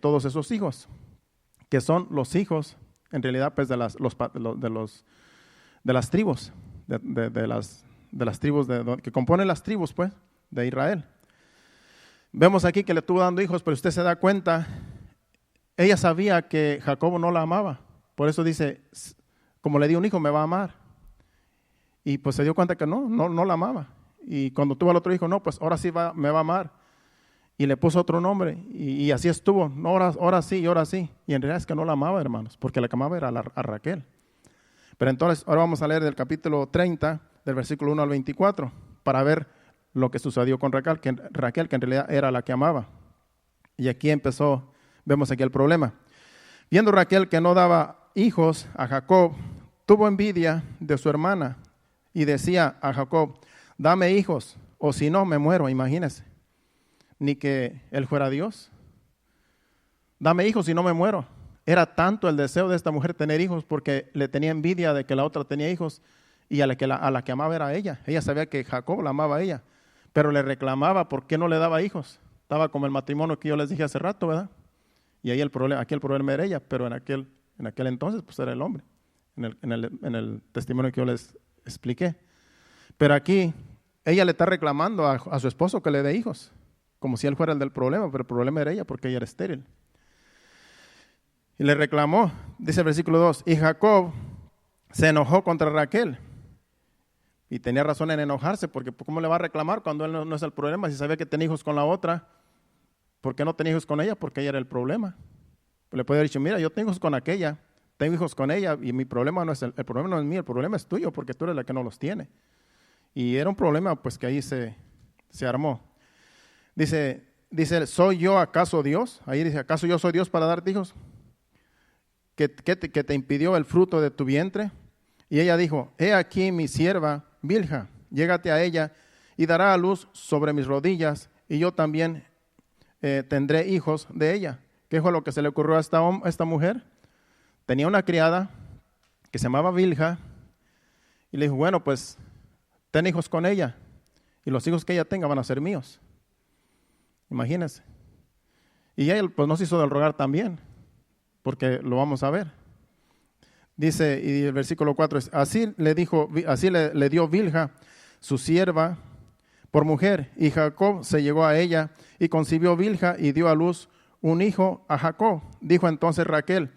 todos esos hijos. Que son los hijos, en realidad, pues de las tribus. De las tribus que componen las tribus, pues, de Israel. Vemos aquí que le estuvo dando hijos, pero usted se da cuenta, ella sabía que Jacobo no la amaba. Por eso dice, como le dio un hijo, me va a amar. Y pues se dio cuenta que no la amaba. Y cuando tuvo al otro hijo, no, pues ahora sí me va a amar. Y le puso otro nombre. Y así estuvo, no, ahora sí y ahora sí. Y en realidad es que no la amaba, hermanos, porque la que amaba era a Raquel. Pero entonces, ahora vamos a leer del capítulo 30, del versículo 1 al 24, para ver lo que sucedió con Raquel, que en realidad era la que amaba. Y aquí vemos aquí el problema. Viendo Raquel que no daba hijos a Jacob, tuvo envidia de su hermana y decía a Jacob, dame hijos, o si no me muero, imagínese. Ni que él fuera Dios. Dame hijos si no me muero. Era tanto el deseo de esta mujer tener hijos porque le tenía envidia de que la otra tenía hijos y a la que amaba era ella. Ella sabía que Jacob la amaba a ella, pero le reclamaba por qué no le daba hijos. Estaba como el matrimonio que yo les dije hace rato, ¿verdad? Y ahí aquí el problema era ella, pero en aquel entonces pues era el hombre, en el testimonio que yo les expliqué. Pero aquí ella le está reclamando a su esposo que le dé hijos, como si él fuera el del problema, pero el problema era ella porque ella era estéril. Y le reclamó, dice el versículo 2, y Jacob se enojó contra Raquel. Y tenía razón en enojarse, porque ¿cómo le va a reclamar cuando él no es el problema? Si sabía que tenía hijos con la otra, ¿por qué no tenía hijos con ella? Porque ella era el problema. Le puede haber dicho, mira, yo tengo hijos con aquella, tengo hijos con ella, y mi problema no es el problema no es mío, el problema es tuyo, porque tú eres la que no los tiene. Y era un problema pues que ahí se armó. Dice, ¿soy yo acaso Dios? Ahí dice, ¿acaso yo soy Dios para darte hijos? ¿Que te impidió el fruto de tu vientre? Y ella dijo, he aquí mi sierva Bilha, llégate a ella y dará a luz sobre mis rodillas, y yo también tendré hijos de ella. ¿Qué fue lo que se le ocurrió a esta mujer? Tenía una criada que se llamaba Bilha, y le dijo, bueno, pues ten hijos con ella, y los hijos que ella tenga van a ser míos. Imagínense. Y él pues no se hizo del rogar también, porque lo vamos a ver. Dice, y el versículo 4 es, así le dio Bilha, su sierva, por mujer, y Jacob se llegó a ella, y concibió Bilha, y dio a luz un hijo a Jacob. Dijo entonces Raquel,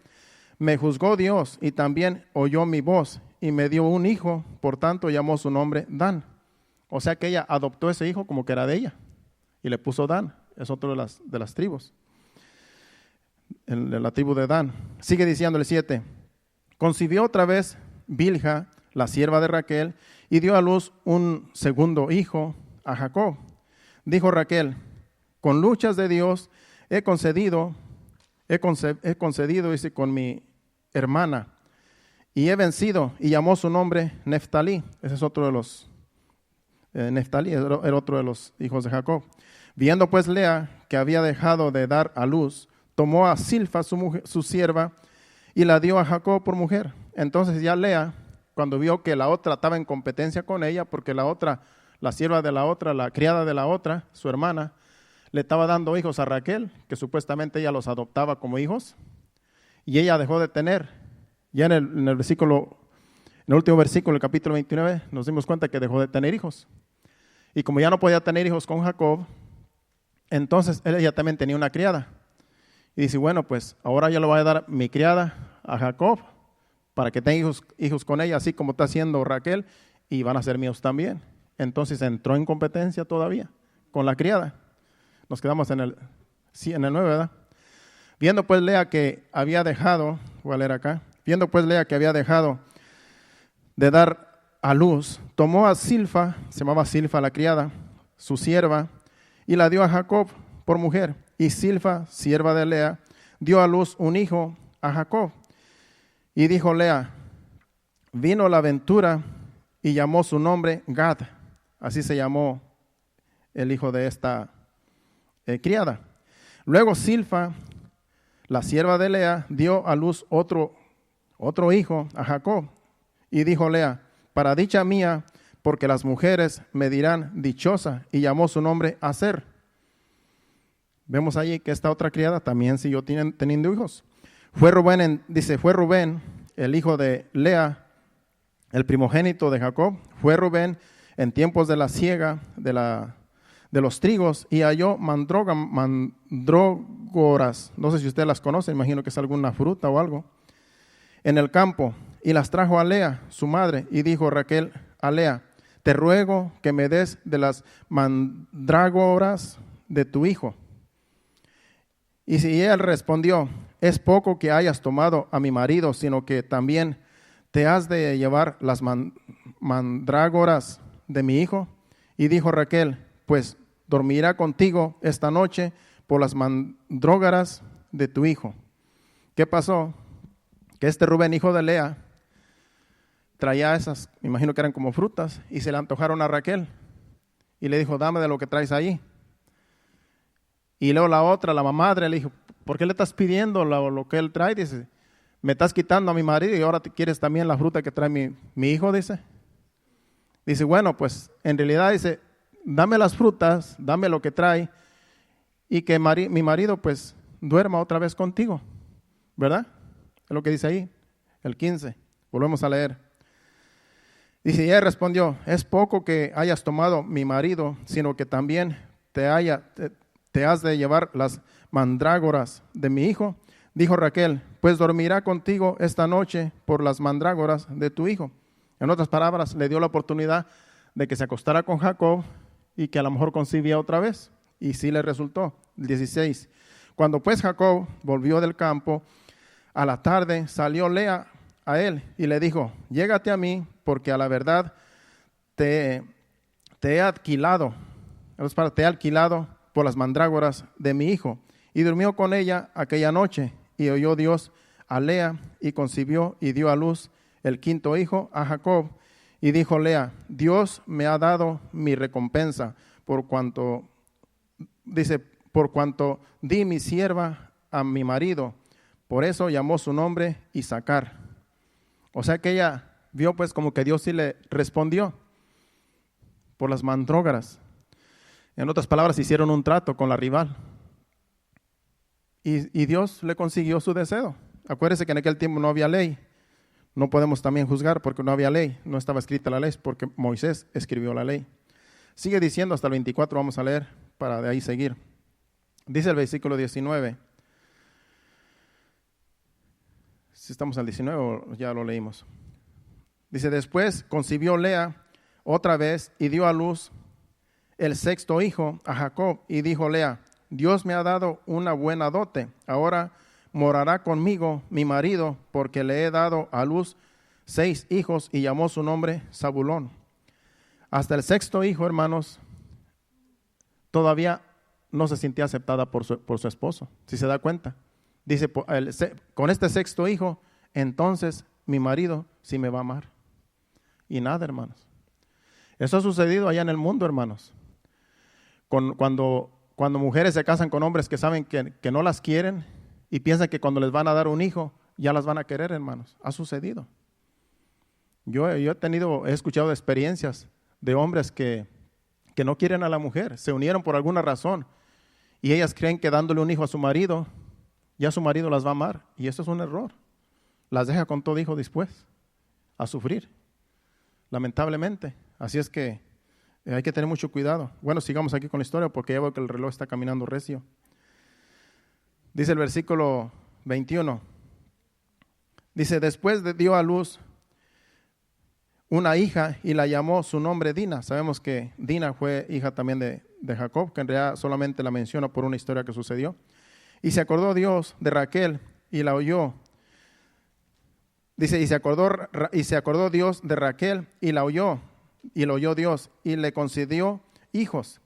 me juzgó Dios, y también oyó mi voz, y me dio un hijo, por tanto llamó su nombre Dan. O sea que ella adoptó ese hijo como que era de ella, y le puso Dan, es otro de las tribus, la tribu de Dan. Sigue diciendo el 7, concibió otra vez Bilha, la sierva de Raquel, y dio a luz un segundo hijo a Jacob. Dijo Raquel, con luchas de Dios he concedido, dice, con mi hermana, y he vencido, y llamó su nombre Neftalí. Ese es otro de los, Neftalí era otro de los hijos de Jacob. Viendo pues Lea que había dejado de dar a luz, tomó a Silfa, su sierva, y la dio a Jacob por mujer. Entonces ya Lea, cuando vio que la otra estaba en competencia con ella, porque la otra, la sierva de la otra, la criada de la otra, su hermana, le estaba dando hijos a Raquel, que supuestamente ella los adoptaba como hijos, y ella dejó de tener. Ya en el último versículo, el capítulo 29, nos dimos cuenta que dejó de tener hijos. Y como ya no podía tener hijos con Jacob, entonces ella también tenía una criada. Y dice, bueno, pues ahora yo le voy a dar mi criada a Jacob para que tenga hijos con ella, así como está haciendo Raquel, y van a ser míos también. Entonces entró en competencia todavía con la criada. Nos quedamos en el 9, ¿verdad? Viendo pues Lea que había dejado, voy a leer acá, viendo pues Lea que había dejado de dar a luz, tomó a Silfa, se llamaba Silfa la criada, su sierva, y la dio a Jacob por mujer. Y Silfa, sierva de Lea, dio a luz un hijo a Jacob. Y dijo Lea, vino la ventura, y llamó su nombre Gad. Así se llamó el hijo de esta criada. Luego Silfa, la sierva de Lea, dio a luz otro hijo a Jacob. Y dijo Lea, para dicha mía, porque las mujeres me dirán dichosa, y llamó su nombre Aser. Vemos allí que esta otra criada también siguió teniendo hijos. Fue Rubén, el hijo de Lea, el primogénito de Jacob. Fue Rubén en tiempos de la siega de los trigos, y halló mandrágoras, no sé si usted las conoce, imagino que es alguna fruta o algo, en el campo, y las trajo a Lea, su madre, y dijo Raquel a Lea, te ruego que me des de las mandrágoras de tu hijo. Y si él respondió, es poco que hayas tomado a mi marido, sino que también te has de llevar las mandrágoras de mi hijo. Y dijo Raquel, pues dormirá contigo esta noche por las mandrágoras de tu hijo. ¿Qué pasó? Que este Rubén, hijo de Lea, traía esas, me imagino que eran como frutas, y se le antojaron a Raquel. Y le dijo, dame de lo que traes ahí. Y luego la otra, la mamadre, le dijo, ¿por qué le estás pidiendo lo que él trae? Dice, me estás quitando a mi marido y ahora te quieres también la fruta que trae mi hijo, dice. Dice, bueno, pues en realidad dice, dame las frutas, dame lo que trae y que mi marido pues duerma otra vez contigo, ¿verdad? Es lo que dice ahí, el 15. Volvemos a leer. Dice, y él respondió, es poco que hayas tomado mi marido, sino que también te has de llevar las mandrágoras de mi hijo. Dijo Raquel, pues dormirá contigo esta noche por las mandrágoras de tu hijo. En otras palabras, le dio la oportunidad de que se acostara con Jacob y que a lo mejor concibía otra vez. Y sí le resultó. 16. Cuando pues Jacob volvió del campo, a la tarde salió Lea a él y le dijo, llégate a mí, porque a la verdad te he alquilado por las mandrágoras de mi hijo. Y durmió con ella aquella noche, y oyó Dios a Lea, y concibió y dio a luz el quinto hijo a Jacob. Y dijo Lea, Dios me ha dado mi recompensa, por cuanto di mi sierva a mi marido. Por eso llamó su nombre Isacar. O sea que ella vio pues como que Dios sí le respondió por las mandrágoras. En otras palabras, hicieron un trato con la rival. Y Dios le consiguió su deseo. Acuérdese que en aquel tiempo no había ley. No podemos también juzgar porque no había ley. No estaba escrita la ley porque Moisés escribió la ley. Sigue diciendo hasta el 24, vamos a leer para de ahí seguir. Dice el versículo 19. Si estamos al 19 o ya lo leímos. Dice, después concibió Lea otra vez y dio a luz el sexto hijo a Jacob. Y dijo Lea, Dios me ha dado una buena dote. Ahora morará conmigo mi marido, porque le he dado a luz 6 hijos, y llamó su nombre Zabulón. Hasta el sexto hijo, hermanos, todavía no se sentía aceptada por su esposo, si se da cuenta. Dice, con este sexto hijo, entonces mi marido sí me va a amar. Y nada, hermanos. Eso ha sucedido allá en el mundo, hermanos. Cuando mujeres se casan con hombres que saben que no las quieren y piensan que cuando les van a dar un hijo, ya las van a querer, hermanos. Ha sucedido. Yo he escuchado experiencias de hombres que no quieren a la mujer, se unieron por alguna razón y ellas creen que dándole un hijo a su marido, ya su marido las va a amar, y eso es un error. Las deja con todo hijo después a sufrir, lamentablemente. Así es que hay que tener mucho cuidado. Bueno, sigamos aquí con la historia porque ya veo que el reloj está caminando recio. Dice el versículo 21. Dice, después dio a luz una hija y la llamó su nombre Dina. Sabemos que Dina fue hija también de de Jacob, que en realidad solamente la menciono por una historia que sucedió. Y se acordó Dios de Raquel y la oyó. Dice, y se acordó Dios de Raquel y la oyó, y lo oyó Dios, y le concedió hijos.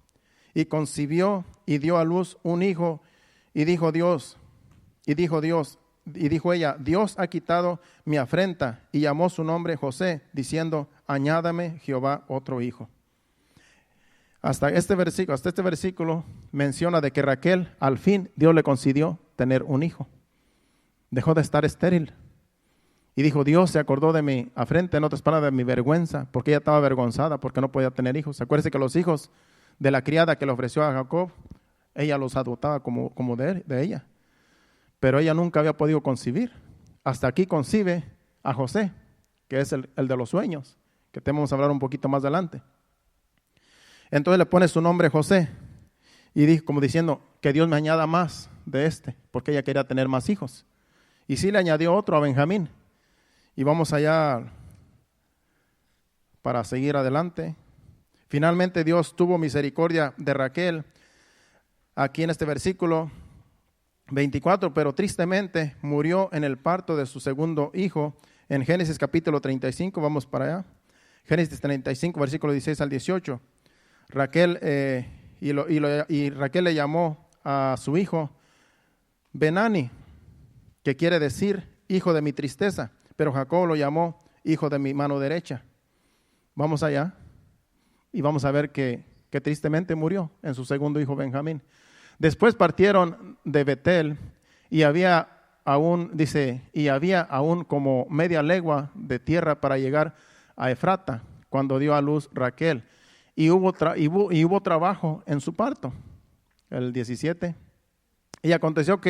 Y concibió y dio a luz un hijo, y dijo ella, Dios ha quitado mi afrenta, y llamó su nombre José, diciendo, añádame Jehová otro hijo. Hasta este versículo menciona de que Raquel, al fin, Dios le concedió tener un hijo. Dejó de estar estéril. Y dijo, Dios se acordó de mi afrenta, en otras palabras, de mi vergüenza, porque ella estaba avergonzada, porque no podía tener hijos. Acuérdese que los hijos de la criada que le ofreció a Jacob, ella los adoptaba como de ella. Pero ella nunca había podido concebir. Hasta aquí concibe a José, que es el de los sueños, que tenemos que hablar un poquito más adelante. Entonces le pone su nombre José, y dijo, como diciendo, que Dios me añada más de porque ella quería tener más hijos. Y sí le añadió otro a Benjamín. Y vamos allá para seguir adelante. Finalmente Dios tuvo misericordia de Raquel, aquí en este versículo 24, pero tristemente murió en el parto de su segundo hijo, en Génesis capítulo 35, vamos para allá. Génesis 35, versículo 16 al 18. Raquel, Raquel le llamó a su hijo Benani, que quiere decir hijo de mi tristeza, pero Jacob lo llamó hijo de mi mano derecha. Vamos allá y vamos a ver que tristemente murió en su segundo hijo Benjamín. Después partieron de Betel y había aún como media legua de tierra para llegar a Efrata cuando dio a luz Raquel. Y hubo trabajo en su parto. El 17. Y aconteció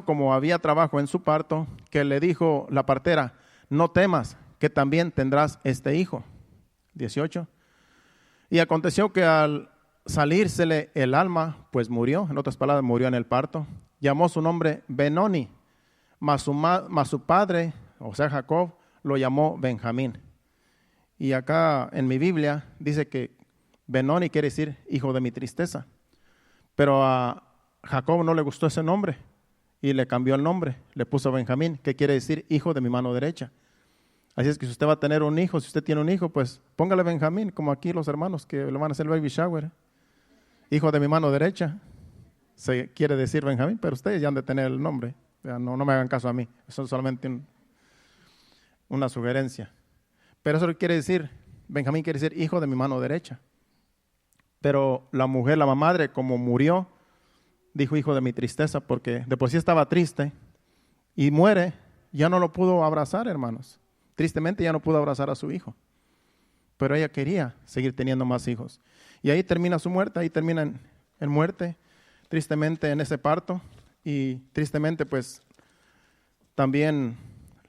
como había trabajo en su parto, que le dijo la partera, no temas, que también tendrás este hijo. 18. Y aconteció que al salírsele el alma, pues murió, en otras palabras, murió en el parto. Llamó su nombre Benoni, mas su padre, o sea Jacob, lo llamó Benjamín. Y acá en mi Biblia dice que Benoni quiere decir hijo de mi tristeza. Pero a Jacob no le gustó ese nombre y le cambió el nombre, le puso Benjamín, que quiere decir hijo de mi mano derecha. Así es que si usted va a tener un hijo, si usted tiene un hijo, pues póngale Benjamín, como aquí los hermanos que le van a hacer el baby shower. Hijo de mi mano derecha, se quiere decir Benjamín, pero ustedes ya han de tener el nombre. No me hagan caso a mí, eso es solamente una sugerencia. Pero eso quiere decir, Benjamín quiere decir hijo de mi mano derecha. Pero la mujer, la madre, como murió, dijo hijo de mi tristeza, porque de por sí estaba triste y muere, ya no lo pudo abrazar, hermanos. Tristemente ya no pudo abrazar a su hijo. Pero ella quería seguir teniendo más hijos. Y ahí termina su muerte, ahí termina en muerte, tristemente en ese parto. Y tristemente pues también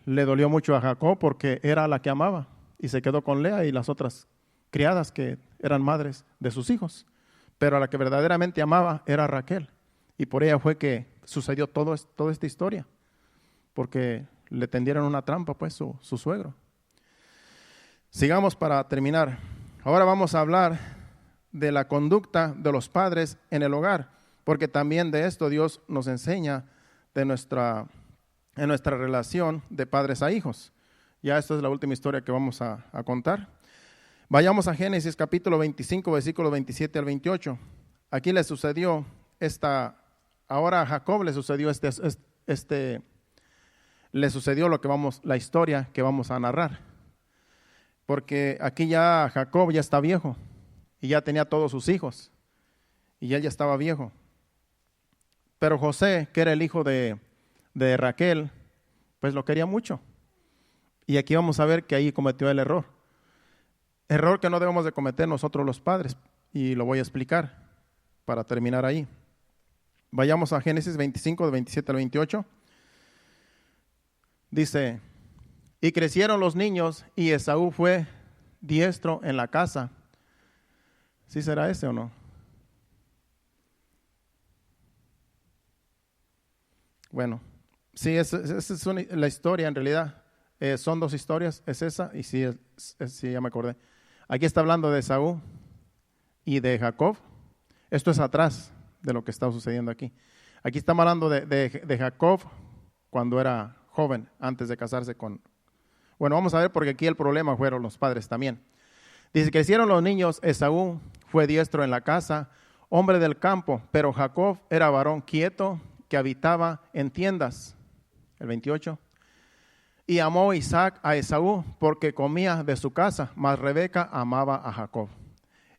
le dolió mucho a Jacob porque era la que amaba. Y se quedó con Lea y las otras criadas que eran madres de sus hijos. Pero a la que verdaderamente amaba era Raquel. Y por ella fue que sucedió toda esta historia. Porque le tendieron una trampa, pues, su suegro. Sigamos para terminar. Ahora vamos a hablar de la conducta de los padres en el hogar. Porque también de esto Dios nos enseña en nuestra relación de padres a hijos. Ya esta es la última historia que vamos a contar. Vayamos a Génesis capítulo 25, versículos 27 al 28. Aquí le sucedió ahora a Jacob le sucedió le sucedió la historia que vamos a narrar. Porque aquí ya Jacob ya está viejo y ya tenía todos sus hijos y él ya estaba viejo. Pero José, que era el hijo de Raquel, pues lo quería mucho. Y aquí vamos a ver que ahí cometió el error. Error que no debemos de cometer nosotros los padres. Y lo voy a explicar para terminar ahí. Vayamos a Génesis 25, de 27 al 28. Dice, y crecieron los niños y Esaú fue diestro en la casa. ¿Sí será ese o no? Bueno, sí, esa es la historia en realidad. Son dos historias, es esa y sí, ya me acordé. Aquí está hablando de Esaú y de Jacob. Esto es atrás de lo que está sucediendo aquí. Aquí estamos hablando de Jacob cuando era joven, antes de casarse con... Bueno, vamos a ver porque aquí el problema fueron los padres también. Dice que hicieron los niños, Esaú fue diestro en la casa, hombre del campo, pero Jacob era varón quieto que habitaba en tiendas. El 28. Y amó Isaac a Esaú porque comía de su casa, mas Rebeca amaba a Jacob.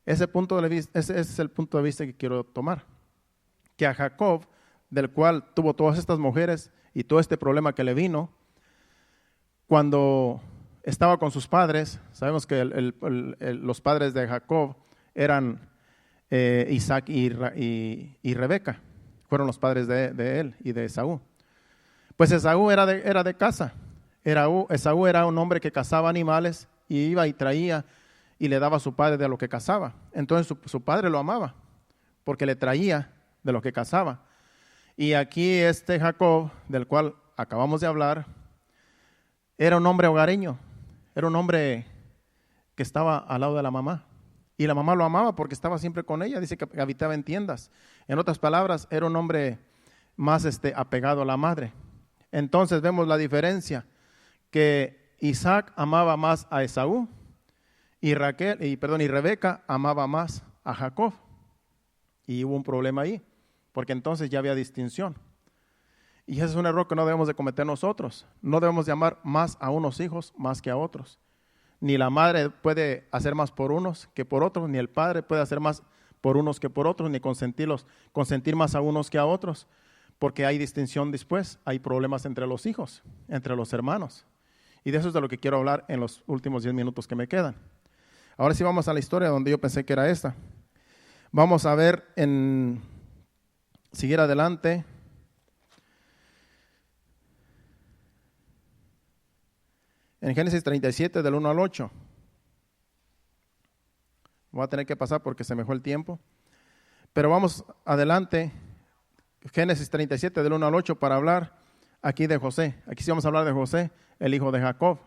Ese es el punto de vista que quiero tomar. Que a Jacob, del cual tuvo todas estas mujeres y todo este problema que le vino, cuando estaba con sus padres, sabemos que los padres de Jacob eran Isaac y Rebeca, fueron los padres de él y de Esaú. Pues Esaú era de caza. Esaú era un hombre que cazaba animales y iba y traía y le daba a su padre de lo que cazaba. Entonces su padre lo amaba porque le traía de lo que cazaba. Y aquí Jacob, del cual acabamos de hablar, era un hombre hogareño, era un hombre que estaba al lado de la mamá. Y la mamá lo amaba porque estaba siempre con ella, dice que habitaba en tiendas. En otras palabras, era un hombre más apegado a la madre. Entonces vemos la diferencia, que Isaac amaba más a Esaú y Rebeca amaba más a Jacob. Y hubo un problema ahí, porque entonces ya había distinción. Y ese es un error que no debemos de cometer nosotros. No debemos de amar más a unos hijos más que a otros. Ni la madre puede hacer más por unos que por otros, ni el padre puede hacer más por unos que por otros, ni consentir más a unos que a otros, porque hay distinción después, hay problemas entre los hijos, entre los hermanos. Y de eso es de lo que quiero hablar en los últimos 10 minutos que me quedan. Ahora sí vamos a la historia donde yo pensé que era esta. Vamos a ver seguir adelante. En Génesis 37, del 1 al 8. Voy a tener que pasar porque se me fue el tiempo. Pero vamos adelante. Génesis 37, del 1 al 8, para hablar aquí de José. Aquí sí vamos a hablar de José, el hijo de Jacob,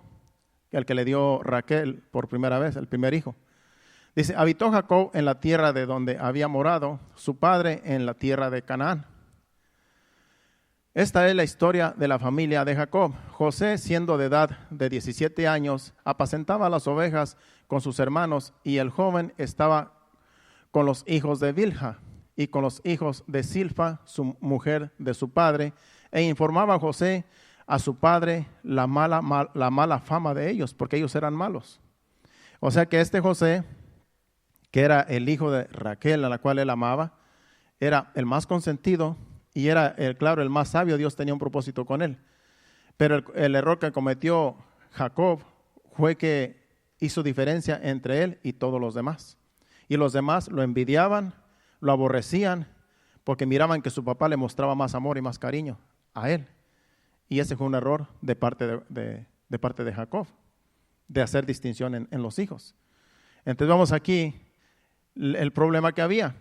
el que le dio Raquel por primera vez, el primer hijo. Dice, habitó Jacob en la tierra de donde había morado su padre, en la tierra de Canaán. Esta es la historia de la familia de Jacob. José, siendo de edad de 17 años, apacentaba las ovejas con sus hermanos, y el joven estaba con los hijos de Bilha y con los hijos de Silpa, su mujer de su padre, e informaba a José a su padre la mala fama de ellos, porque ellos eran malos. O sea que José, que era el hijo de Raquel, a la cual él amaba, era el más consentido y era, claro, el más sabio. Dios tenía un propósito con él. Pero el error que cometió Jacob fue que hizo diferencia entre él y todos los demás. Y los demás lo envidiaban, lo aborrecían, porque miraban que su papá le mostraba más amor y más cariño a él. Y ese fue un error de parte de Jacob, de hacer distinción en los hijos. Entonces vamos aquí el problema que había.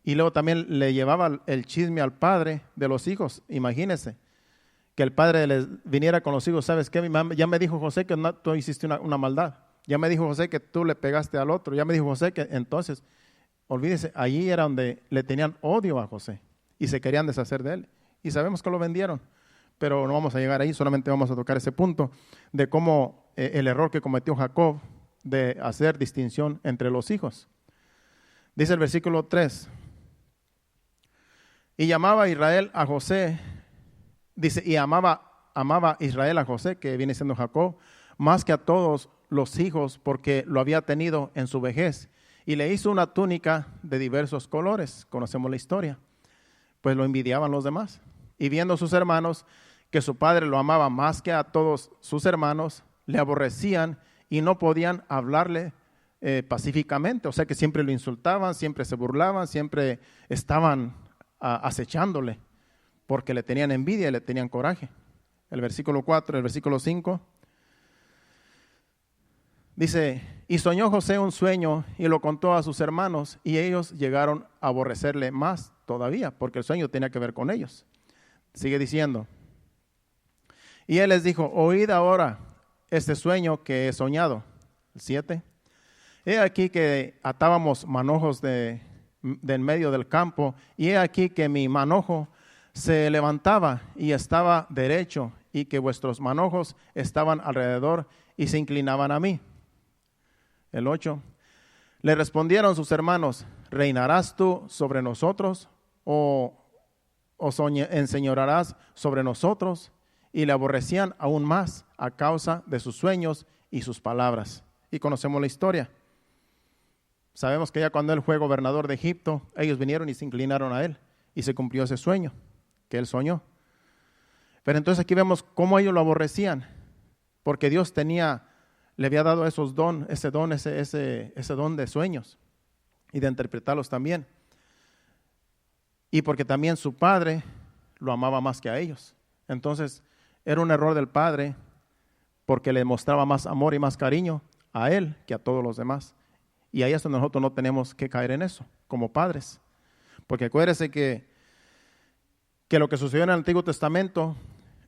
Y luego también le llevaba el chisme al padre de los hijos. Imagínense que el padre les viniera con los hijos. ¿Sabes qué? Ya me dijo José que tú hiciste una maldad. Ya me dijo José que tú le pegaste al otro. Ya me dijo José que entonces, olvídese, allí era donde le tenían odio a José y se querían deshacer de él. Y sabemos que lo vendieron, pero no vamos a llegar ahí. Solamente vamos a tocar ese punto de cómo el error que cometió Jacob de hacer distinción entre los hijos. Dice el versículo 3. Y llamaba Israel a José, dice, y amaba Israel a José, que viene siendo Jacob, más que a todos los hijos, porque lo había tenido en su vejez. Y le hizo una túnica de diversos colores. Conocemos la historia. Pues lo envidiaban los demás. Y viendo sus hermanos que su padre lo amaba más que a todos sus hermanos, le aborrecían y no podían hablarle pacíficamente. O sea que siempre lo insultaban, siempre se burlaban, siempre estaban acechándole, porque le tenían envidia y le tenían coraje. El versículo 4, el versículo 5 dice, y soñó José un sueño y lo contó a sus hermanos, y ellos llegaron a aborrecerle más todavía, porque el sueño tenía que ver con ellos. Sigue diciendo, y él les dijo, oíd ahora este sueño que he soñado. El 7, he aquí que atábamos manojos de en medio del campo, y he aquí que mi manojo se levantaba y estaba derecho, y que vuestros manojos estaban alrededor y se inclinaban a mí. El 8. Le respondieron sus hermanos: ¿reinarás tú sobre nosotros o enseñorearás sobre nosotros? Y le aborrecían aún más a causa de sus sueños y sus palabras. Y conocemos la historia. Sabemos que ya cuando él fue gobernador de Egipto, ellos vinieron y se inclinaron a él, y se cumplió ese sueño que él soñó. Pero entonces aquí vemos cómo ellos lo aborrecían, porque Dios le había dado ese don de sueños y de interpretarlos también. Y porque también su padre lo amaba más que a ellos. Entonces era un error del padre, porque le mostraba más amor y más cariño a él que a todos los demás. Y ahí es donde nosotros no tenemos que caer en eso, como padres. Porque acuérdense que lo que sucedió en el Antiguo Testamento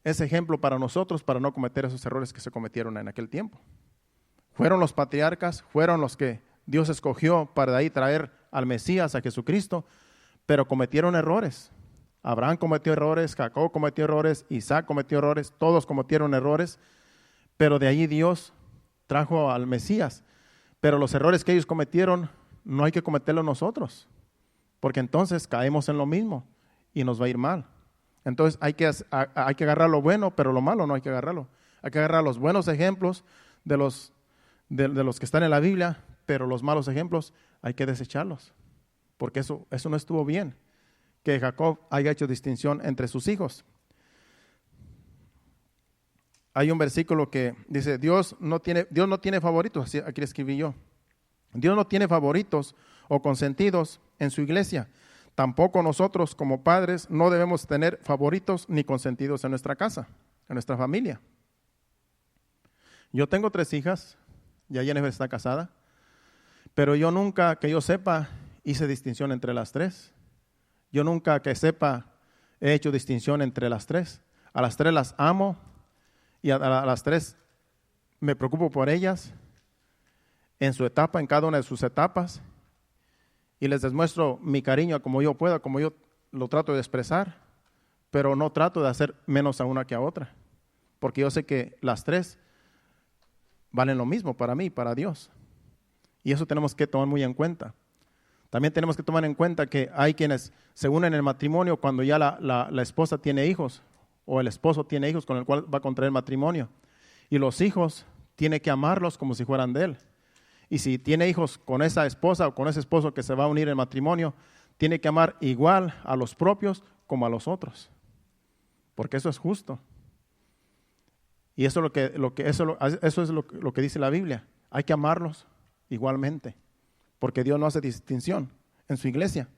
es ejemplo para nosotros, para no cometer esos errores que se cometieron en aquel tiempo. Fueron los patriarcas, fueron los que Dios escogió para de ahí traer al Mesías, a Jesucristo, pero cometieron errores. Abraham cometió errores, Jacob cometió errores, Isaac cometió errores, todos cometieron errores, pero de allí Dios trajo al Mesías. Pero los errores que ellos cometieron no hay que cometerlos nosotros, porque entonces caemos en lo mismo y nos va a ir mal. Entonces hay que agarrar lo bueno, pero lo malo no hay que agarrarlo. Hay que agarrar los buenos ejemplos de los que están en la Biblia, pero los malos ejemplos hay que desecharlos, porque eso no estuvo bien, que Jacob haya hecho distinción entre sus hijos. Hay un versículo que dice: Dios no tiene favoritos, así aquí escribí yo. Dios no tiene favoritos o consentidos en su iglesia. Tampoco nosotros como padres no debemos tener favoritos ni consentidos en nuestra casa, en nuestra familia. Yo tengo 3 hijas, ya Jennifer está casada, pero yo nunca, que yo sepa, hice distinción entre las 3. Yo nunca, que sepa, he hecho distinción entre las 3. A las 3 las amo y a las 3 me preocupo por ellas en su etapa, en cada una de sus etapas, y les demuestro mi cariño como yo pueda, como yo lo trato de expresar, pero no trato de hacer menos a una que a otra, porque yo sé que las 3 valen lo mismo para mí y para Dios, y eso tenemos que tomar muy en cuenta. También tenemos que tomar en cuenta que hay quienes se unen en el matrimonio cuando ya la esposa tiene hijos, o el esposo tiene hijos con el cual va a contraer matrimonio, y los hijos tiene que amarlos como si fueran de él. Y si tiene hijos con esa esposa o con ese esposo que se va a unir en matrimonio, tiene que amar igual a los propios como a los otros, porque eso es justo. Y eso es lo que dice la Biblia. Hay que amarlos igualmente, porque Dios no hace distinción en su iglesia.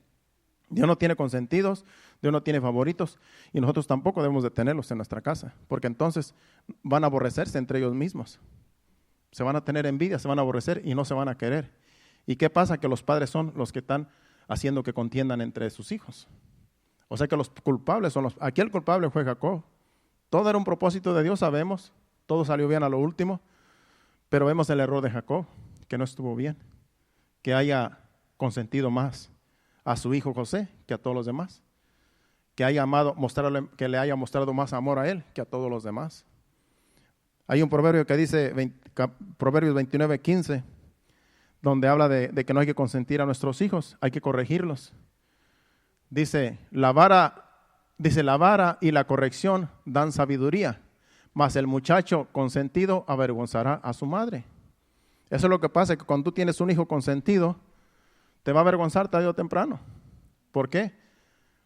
Dios no tiene consentidos, Dios no tiene favoritos, y nosotros tampoco debemos de tenerlos en nuestra casa, porque entonces van a aborrecerse entre ellos mismos. Se van a tener envidia, se van a aborrecer y no se van a querer. ¿Y qué pasa? Que los padres son los que están haciendo que contiendan entre sus hijos. O sea que los culpables son aquí el culpable fue Jacob. Todo era un propósito de Dios, sabemos. Todo salió bien a lo último. Pero vemos el error de Jacob, que no estuvo bien. Que haya consentido más a su hijo José que a todos los demás. Que le haya mostrado más amor a él que a todos los demás. Hay un proverbio que dice, Proverbios 29:15, donde habla de que no hay que consentir a nuestros hijos, hay que corregirlos. Dice, la vara y la corrección dan sabiduría, mas el muchacho consentido avergonzará a su madre. Eso es lo que pasa, que cuando tú tienes un hijo consentido, te va a avergonzar tarde o temprano. ¿Por qué?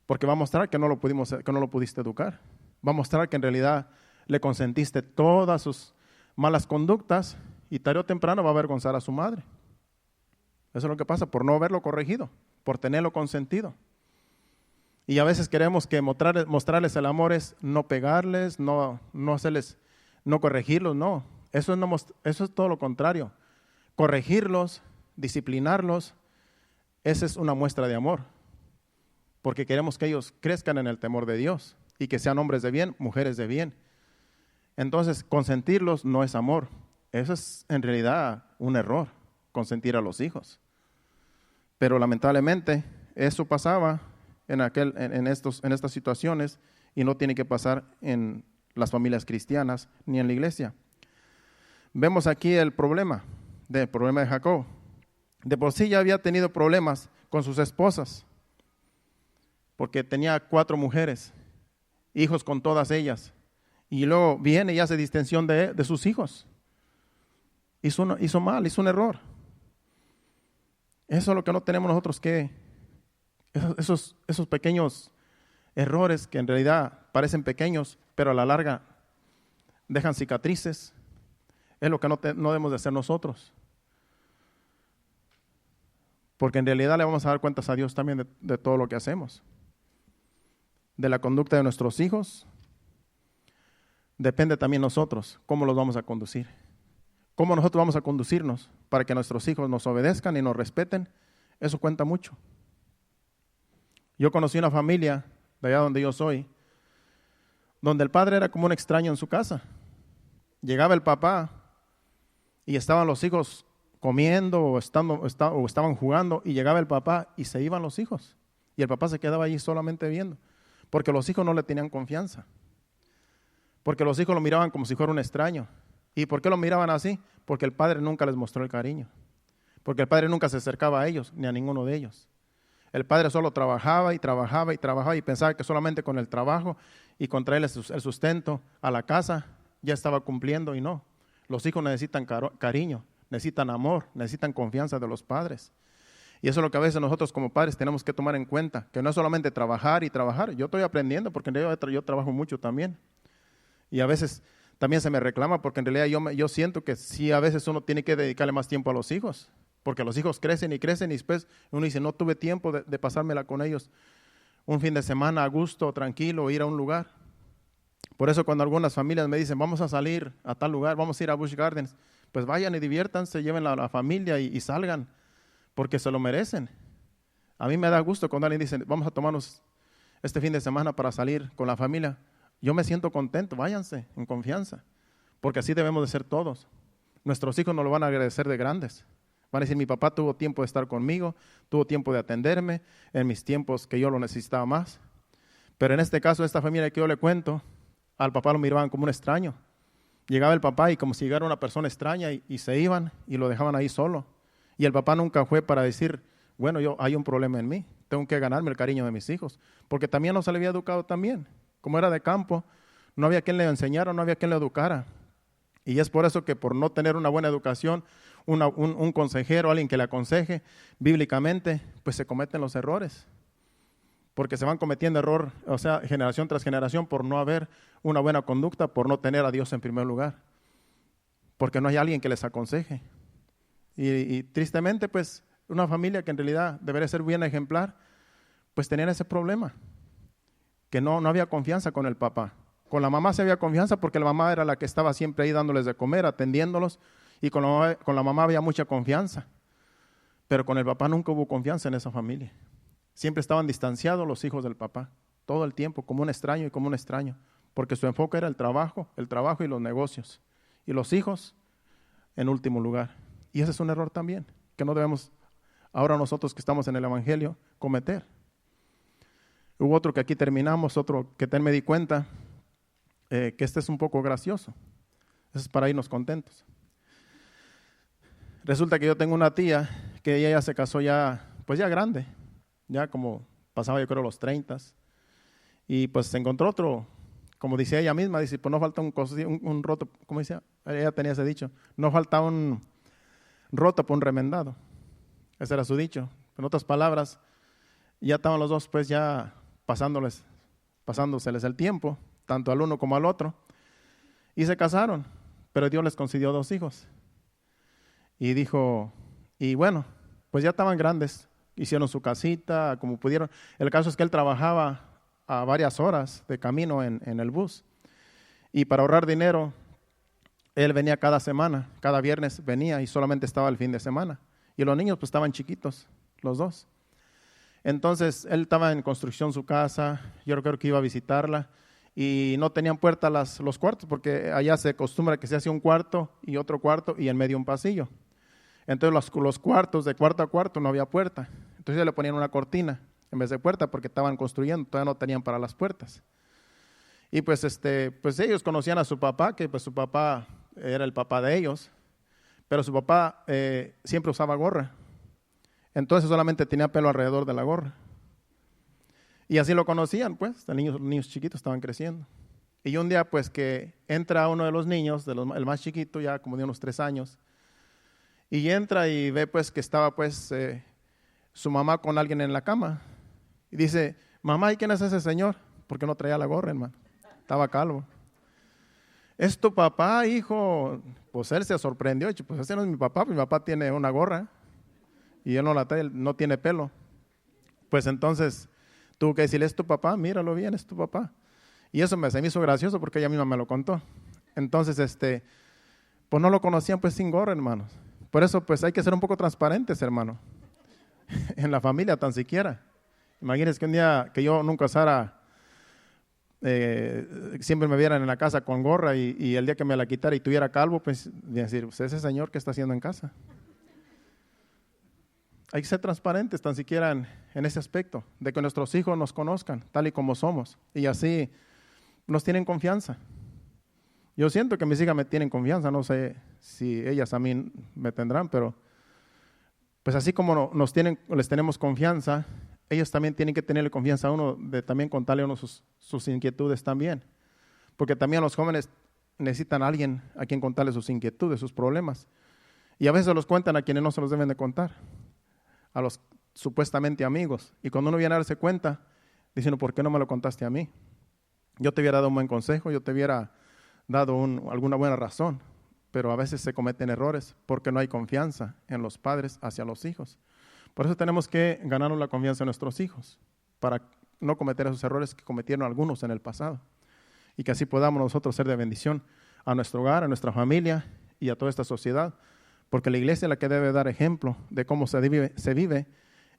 Porque va a mostrar que no lo pudiste educar. Va a mostrar que en realidad le consentiste todas sus malas conductas y tarde o temprano va a avergonzar a su madre. Eso es lo que pasa por no haberlo corregido, por tenerlo consentido. Y a veces queremos que mostrarles el amor es no pegarles, no corregirlos, no. Eso es todo lo contrario. Corregirlos, disciplinarlos, esa es una muestra de amor. Porque queremos que ellos crezcan en el temor de Dios y que sean hombres de bien, mujeres de bien. Entonces, consentirlos no es amor. Eso es en realidad un error, consentir a los hijos. Pero lamentablemente eso pasaba en estas situaciones y no tiene que pasar en las familias cristianas ni en la iglesia. Vemos aquí el problema de Jacob. De por sí ya había tenido problemas con sus esposas, porque tenía 4 mujeres, hijos con todas ellas, y luego viene y hace distensión de sus hijos. Hizo mal, hizo un error. Eso es lo que no tenemos nosotros que, esos pequeños errores que en realidad parecen pequeños, pero a la larga dejan cicatrices, es lo que no debemos de hacer nosotros. Porque en realidad le vamos a dar cuentas a Dios también de todo lo que hacemos. De la conducta de nuestros hijos, depende también nosotros, cómo los vamos a conducir. Cómo nosotros vamos a conducirnos para que nuestros hijos nos obedezcan y nos respeten, eso cuenta mucho. Yo conocí una familia de allá donde yo soy, donde el padre era como un extraño en su casa. Llegaba el papá y estaban los hijos comiendo o estaban jugando, y llegaba el papá y se iban los hijos. Y el papá se quedaba allí solamente viendo, porque los hijos no le tenían confianza. Porque los hijos lo miraban como si fuera un extraño. ¿Y por qué lo miraban así? Porque el padre nunca les mostró el cariño. Porque el padre nunca se acercaba a ellos, ni a ninguno de ellos. El padre solo trabajaba y trabajaba y trabajaba y pensaba que solamente con el trabajo y con traerles el sustento a la casa ya estaba cumpliendo, y no. Los hijos necesitan cariño, necesitan amor, necesitan confianza de los padres. Y eso es lo que a veces nosotros como padres tenemos que tomar en cuenta, que no es solamente trabajar y trabajar. Yo estoy aprendiendo porque en realidad yo trabajo mucho también. Y a veces también se me reclama porque en realidad yo siento que sí, a veces uno tiene que dedicarle más tiempo a los hijos, porque los hijos crecen y crecen y después uno dice, no tuve tiempo de pasármela con ellos un fin de semana a gusto, tranquilo, ir a un lugar. Por eso cuando algunas familias me dicen, vamos a salir a tal lugar, vamos a ir a Busch Gardens, pues vayan y diviértanse, lleven a la familia y salgan, porque se lo merecen. A mí me da gusto cuando alguien dice, vamos a tomarnos este fin de semana para salir con la familia. Yo me siento contento, váyanse en confianza, porque así debemos de ser todos. Nuestros hijos nos lo van a agradecer de grandes. Van a decir, mi papá tuvo tiempo de estar conmigo, tuvo tiempo de atenderme en mis tiempos que yo lo necesitaba más. Pero en este caso, esta familia que yo le cuento, al papá lo miraban como un extraño. Llegaba el papá y como si llegara una persona extraña y se iban y lo dejaban ahí solo. Y el papá nunca fue para decir, bueno, hay un problema en mí, tengo que ganarme el cariño de mis hijos, porque también no se le había educado también. Como era de campo, no había quien le enseñara, no había quien le educara. Y es por eso que por no tener una buena educación, un consejero, alguien que le aconseje bíblicamente, pues se cometen los errores. Porque se van cometiendo error, o sea, generación tras generación, por no haber una buena conducta, por no tener a Dios en primer lugar. Porque no hay alguien que les aconseje. Y tristemente, pues, una familia que en realidad debería ser bien ejemplar, pues tenían ese problema, que no había confianza con el papá. Con la mamá sí había confianza porque la mamá era la que estaba siempre ahí dándoles de comer, atendiéndolos, y con la mamá había mucha confianza. Pero con el papá nunca hubo confianza en esa familia. Siempre estaban distanciados los hijos del papá, todo el tiempo, como un extraño y como un extraño, porque su enfoque era el trabajo y los negocios, y los hijos en último lugar. Y ese es un error también, que no debemos, ahora nosotros que estamos en el Evangelio, cometer. Hubo otro que aquí terminamos, otro que me di cuenta, que este es un poco gracioso. Eso es para irnos contentos. Resulta que yo tengo una tía que ella ya se casó pues ya grande, ya como pasaba yo creo los 30, y pues se encontró otro, como dice ella misma, dice, pues no falta un roto, ¿cómo decía? Ella tenía ese dicho, no falta un roto por un remendado. Ese era su dicho. En otras palabras, ya estaban los dos pues ya pasándoseles el tiempo, tanto al uno como al otro, y se casaron, pero Dios les concedió 2 hijos. Y dijo, y bueno, pues ya estaban grandes, hicieron su casita como pudieron. El caso es que él trabajaba a varias horas de camino en el bus, y para ahorrar dinero, él venía cada semana, cada viernes venía y solamente estaba el fin de semana. Y los niños pues estaban chiquitos, los 2. Entonces, él estaba en construcción su casa, yo creo que iba a visitarla, y no tenían puerta los cuartos, porque allá se acostumbra que se hace un cuarto y otro cuarto y en medio un pasillo. Entonces los cuartos, de cuarto a cuarto, no había puerta. Entonces ya le ponían una cortina en vez de puerta porque estaban construyendo, todavía no tenían para las puertas. Y pues ellos conocían a su papá, que pues su papá era el papá de ellos, pero su papá siempre usaba gorra. Entonces solamente tenía pelo alrededor de la gorra. Y así lo conocían, pues, los niños chiquitos estaban creciendo. Y un día, pues, que entra uno de los niños, el más chiquito, ya como de unos 3 años, y entra y ve, pues, que estaba, pues, su mamá con alguien en la cama. Y dice, mamá, ¿y quién es ese señor? Porque no traía la gorra, hermano. Estaba calvo. ¿Es tu papá, hijo? Pues él se sorprendió. Y pues ese no es mi papá, mi papá tiene una gorra y él no la trae, no tiene pelo. Pues entonces tuvo que decirle, ¿es tu papá? Míralo bien, es tu papá. Y eso se me hizo gracioso porque ella misma me lo contó. Entonces, pues no lo conocían pues sin gorra, hermanos. Por eso pues hay que ser un poco transparentes, hermano. En la familia tan siquiera. Imagínense que un día que yo nunca usara, siempre me vieran en la casa con gorra y el día que me la quitara y tuviera calvo, pues decir, pues ese señor, ¿qué está haciendo en casa? Hay que ser transparentes tan siquiera en ese aspecto, de que nuestros hijos nos conozcan tal y como somos y así nos tienen confianza. Yo siento que mis hijas me tienen confianza, no sé si ellas a mí me tendrán, pero pues así como les tenemos confianza, ellos también tienen que tenerle confianza a uno de también contarle a uno sus inquietudes también. Porque también los jóvenes necesitan a alguien a quien contarle sus inquietudes, sus problemas. Y a veces los cuentan a quienes no se los deben de contar, a los supuestamente amigos. Y cuando uno viene a darse cuenta, diciendo, ¿por qué no me lo contaste a mí? Yo te hubiera dado un buen consejo, yo te hubiera dado alguna buena razón. Pero a veces se cometen errores porque no hay confianza en los padres hacia los hijos. Por eso tenemos que ganarnos la confianza de nuestros hijos, para no cometer esos errores que cometieron algunos en el pasado. Y que así podamos nosotros ser de bendición a nuestro hogar, a nuestra familia y a toda esta sociedad. Porque la iglesia es la que debe dar ejemplo de cómo se vive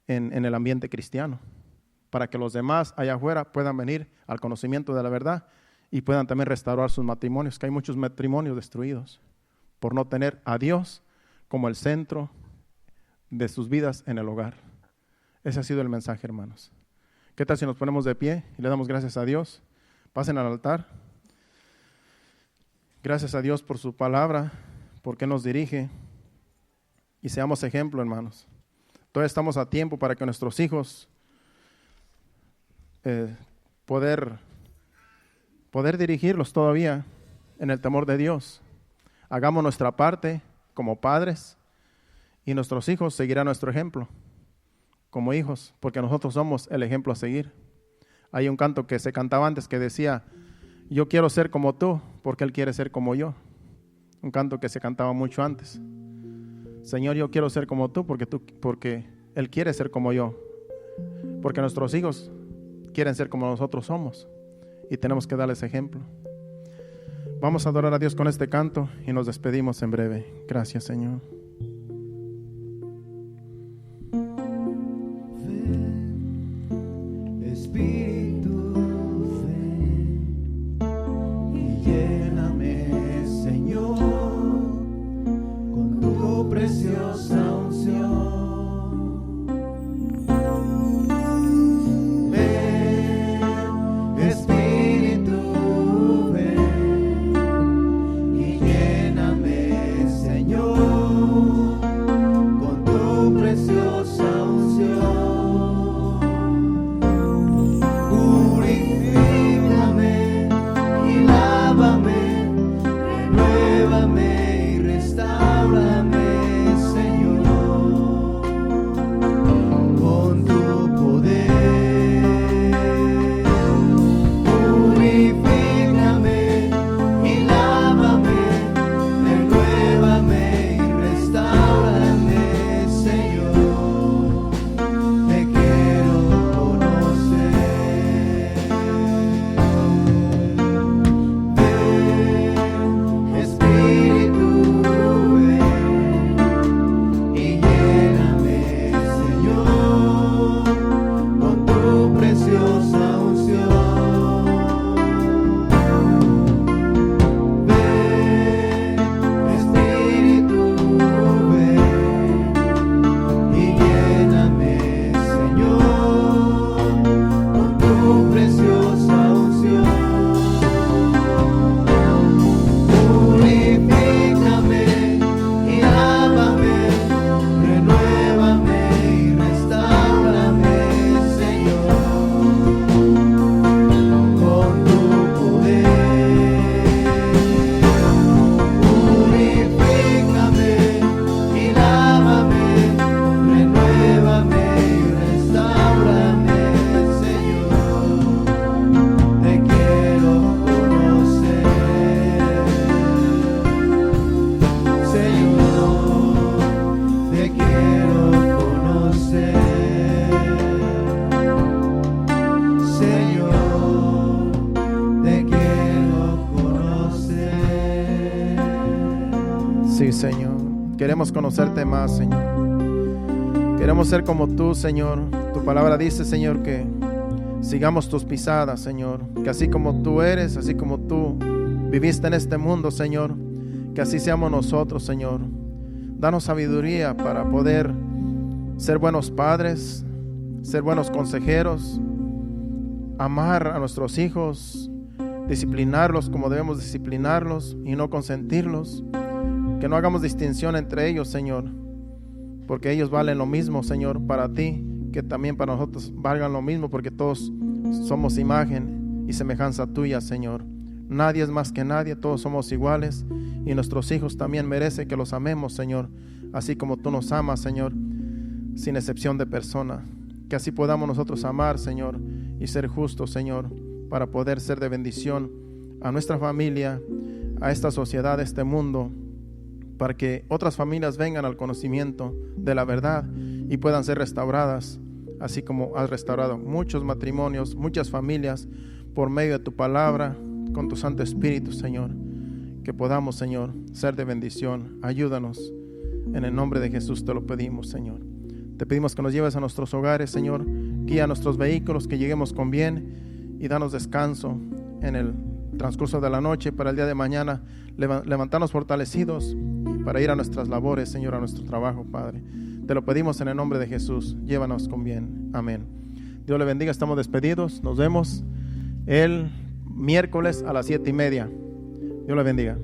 en el ambiente cristiano. Para que los demás allá afuera puedan venir al conocimiento de la verdad y puedan también restaurar sus matrimonios, que hay muchos matrimonios destruidos por no tener a Dios como el centro de sus vidas en el hogar. Ese ha sido el mensaje, hermanos. ¿Qué tal si nos ponemos de pie y le damos gracias a Dios? Pasen al altar. Gracias a Dios por su palabra, porque nos dirige. Y seamos ejemplo, hermanos. Todavía estamos a tiempo para que nuestros hijos poder dirigirlos todavía en el temor de Dios. Hagamos nuestra parte como padres y nuestros hijos seguirán nuestro ejemplo como hijos, porque nosotros somos el ejemplo a seguir. Hay un canto que se cantaba antes que decía, yo quiero ser como tú, porque Él quiere ser como yo. Un canto que se cantaba mucho antes. Señor, yo quiero ser como tú, porque Él quiere ser como yo. Porque nuestros hijos quieren ser como nosotros somos y tenemos que darles ejemplo. Vamos a adorar a Dios con este canto y nos despedimos en breve. Gracias, Señor. Ven, Espíritu, ven y lléname, Señor, con tu preciosa unción. Espíritu, ven y lléname, Señor. Sí, Señor. Queremos conocerte más, Señor. Queremos ser como tú, Señor. Tu palabra dice, Señor, que sigamos tus pisadas, Señor. Que así como tú eres, así como tú viviste en este mundo, Señor, que así seamos nosotros, Señor. Danos sabiduría para poder ser buenos padres, ser buenos consejeros, amar a nuestros hijos, disciplinarlos como debemos disciplinarlos y no consentirlos. Que no hagamos distinción entre ellos, Señor, porque ellos valen lo mismo, Señor, para ti, que también para nosotros valgan lo mismo, porque todos somos imagen y semejanza tuya, Señor. Nadie es más que nadie, todos somos iguales, y nuestros hijos también merecen que los amemos, Señor, así como tú nos amas, Señor, sin excepción de persona. Que así podamos nosotros amar, Señor, y ser justos, Señor, para poder ser de bendición a nuestra familia, a esta sociedad, a este mundo, para que otras familias vengan al conocimiento de la verdad y puedan ser restauradas, así como has restaurado muchos matrimonios, muchas familias, por medio de tu palabra, con tu Santo Espíritu, Señor. Que podamos, Señor, ser de bendición. Ayúdanos. En el nombre de Jesús te lo pedimos, Señor. Te pedimos que nos lleves a nuestros hogares, Señor. Guía nuestros vehículos, que lleguemos con bien, y danos descanso en el transcurso de la noche, para el día de mañana levantarnos fortalecidos y para ir a nuestras labores, Señor, a nuestro trabajo, Padre. Te lo pedimos en el nombre de Jesús. Llévanos con bien. Amén. Dios le bendiga. Estamos despedidos. Nos vemos el miércoles a las 7:30. Dios le bendiga.